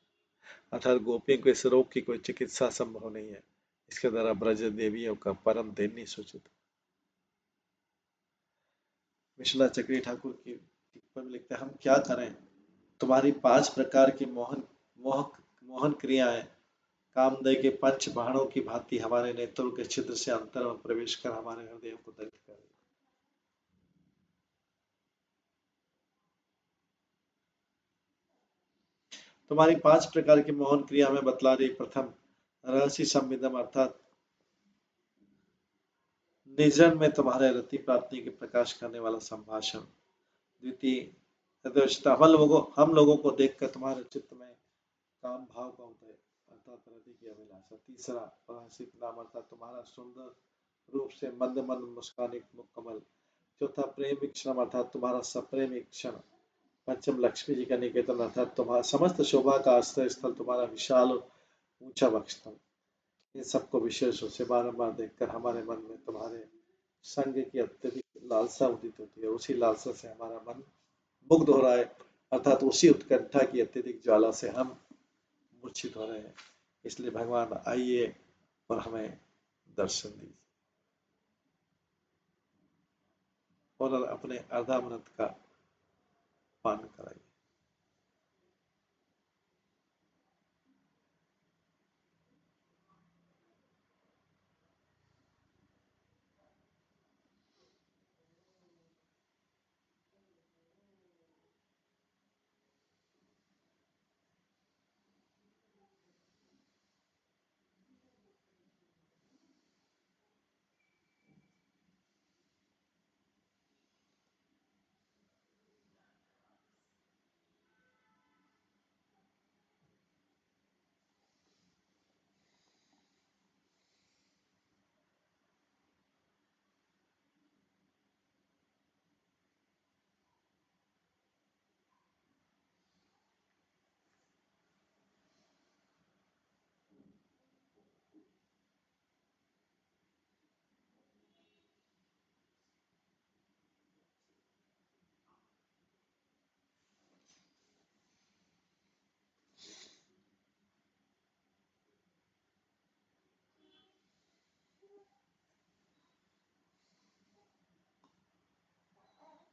अर्थात गोपियों को इस रोग की कोई चिकित्सा संभव नहीं है। इसके द्वारा ब्रज देवियों का परम दैन्य सूचित। विशला चक्री ठाकुर की टिप्पणी में लिखते हैं हम क्या करें तुम्हारी 5 प्रकार की मोहन क्रियाएं कामदेव के पंच बाणों की भांति हमारे नेत्रों के छिद्र से अंतर में प्रवेश कर हमारे हृदय को दग्ध कर तुम्हारी 5 प्रकार की मोहन क्रिया में बतला रही प्रथम रहस्य संविदम अर्थात निर्जन में तुम्हारे रति प्राप्ति के प्रकाश करने वाला संभाषण। द्वितीय हम लोगों को देखकर तुम्हारे चित्त में काम भाव का उदय अर्थात रति की अभिलाषा। तीसरा प्रहसित नाम अर्थात तुम्हारा सुंदर रूप से मंद मंद मुस्कान मुख कमल। चौथा प्रेम वीक्षण अर्थात तुम्हारा सप्रेम वीक्षण। पंचम लक्ष्मी जी का निकेतन अर्थात तुम्हारा समस्त शोभा का आश्रय स्थल तुम्हारा विशाल ऊंचा वक्षस्थल। इन सबको विशेष रूप से बारंबार देखकर हमारे मन में तुम्हारे संग की अत्यधिक लालसा उदित होती है उसी लालसा से हमारा मन मुग्ध हो रहा है अर्थात उसी उत्कंठा की अत्यधिक ज्वाला से हम मूर्छित हो रहे हैं। इसलिए भगवान आइए और हमें दर्शन दीजिए और अपने अर्धामृत का पान कराइए।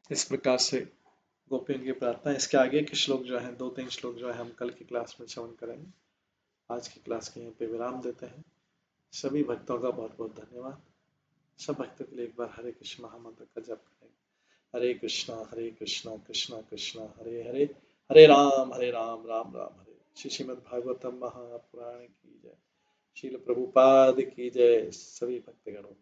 इस प्रकार से गोपियों की प्रार्थना। इसके आगे के श्लोक जो है, 2-3 श्लोक जो है, हम कल की क्लास में श्रवण करेंगे। आज की क्लास के यहीं पे विराम देते हैं। सभी भक्तों का बहुत बहुत धन्यवाद। सब भक्तों के लिए एक बार हरे कृष्ण महामंत्र का जप करेंगे। हरे कृष्णा कृष्णा कृष्णा हरे हरे, हरे राम राम राम हरे। श्री श्रीमद् भागवतम महापुराण की जय। श्रील प्रभुपाद की जय। सभी भक्तगणों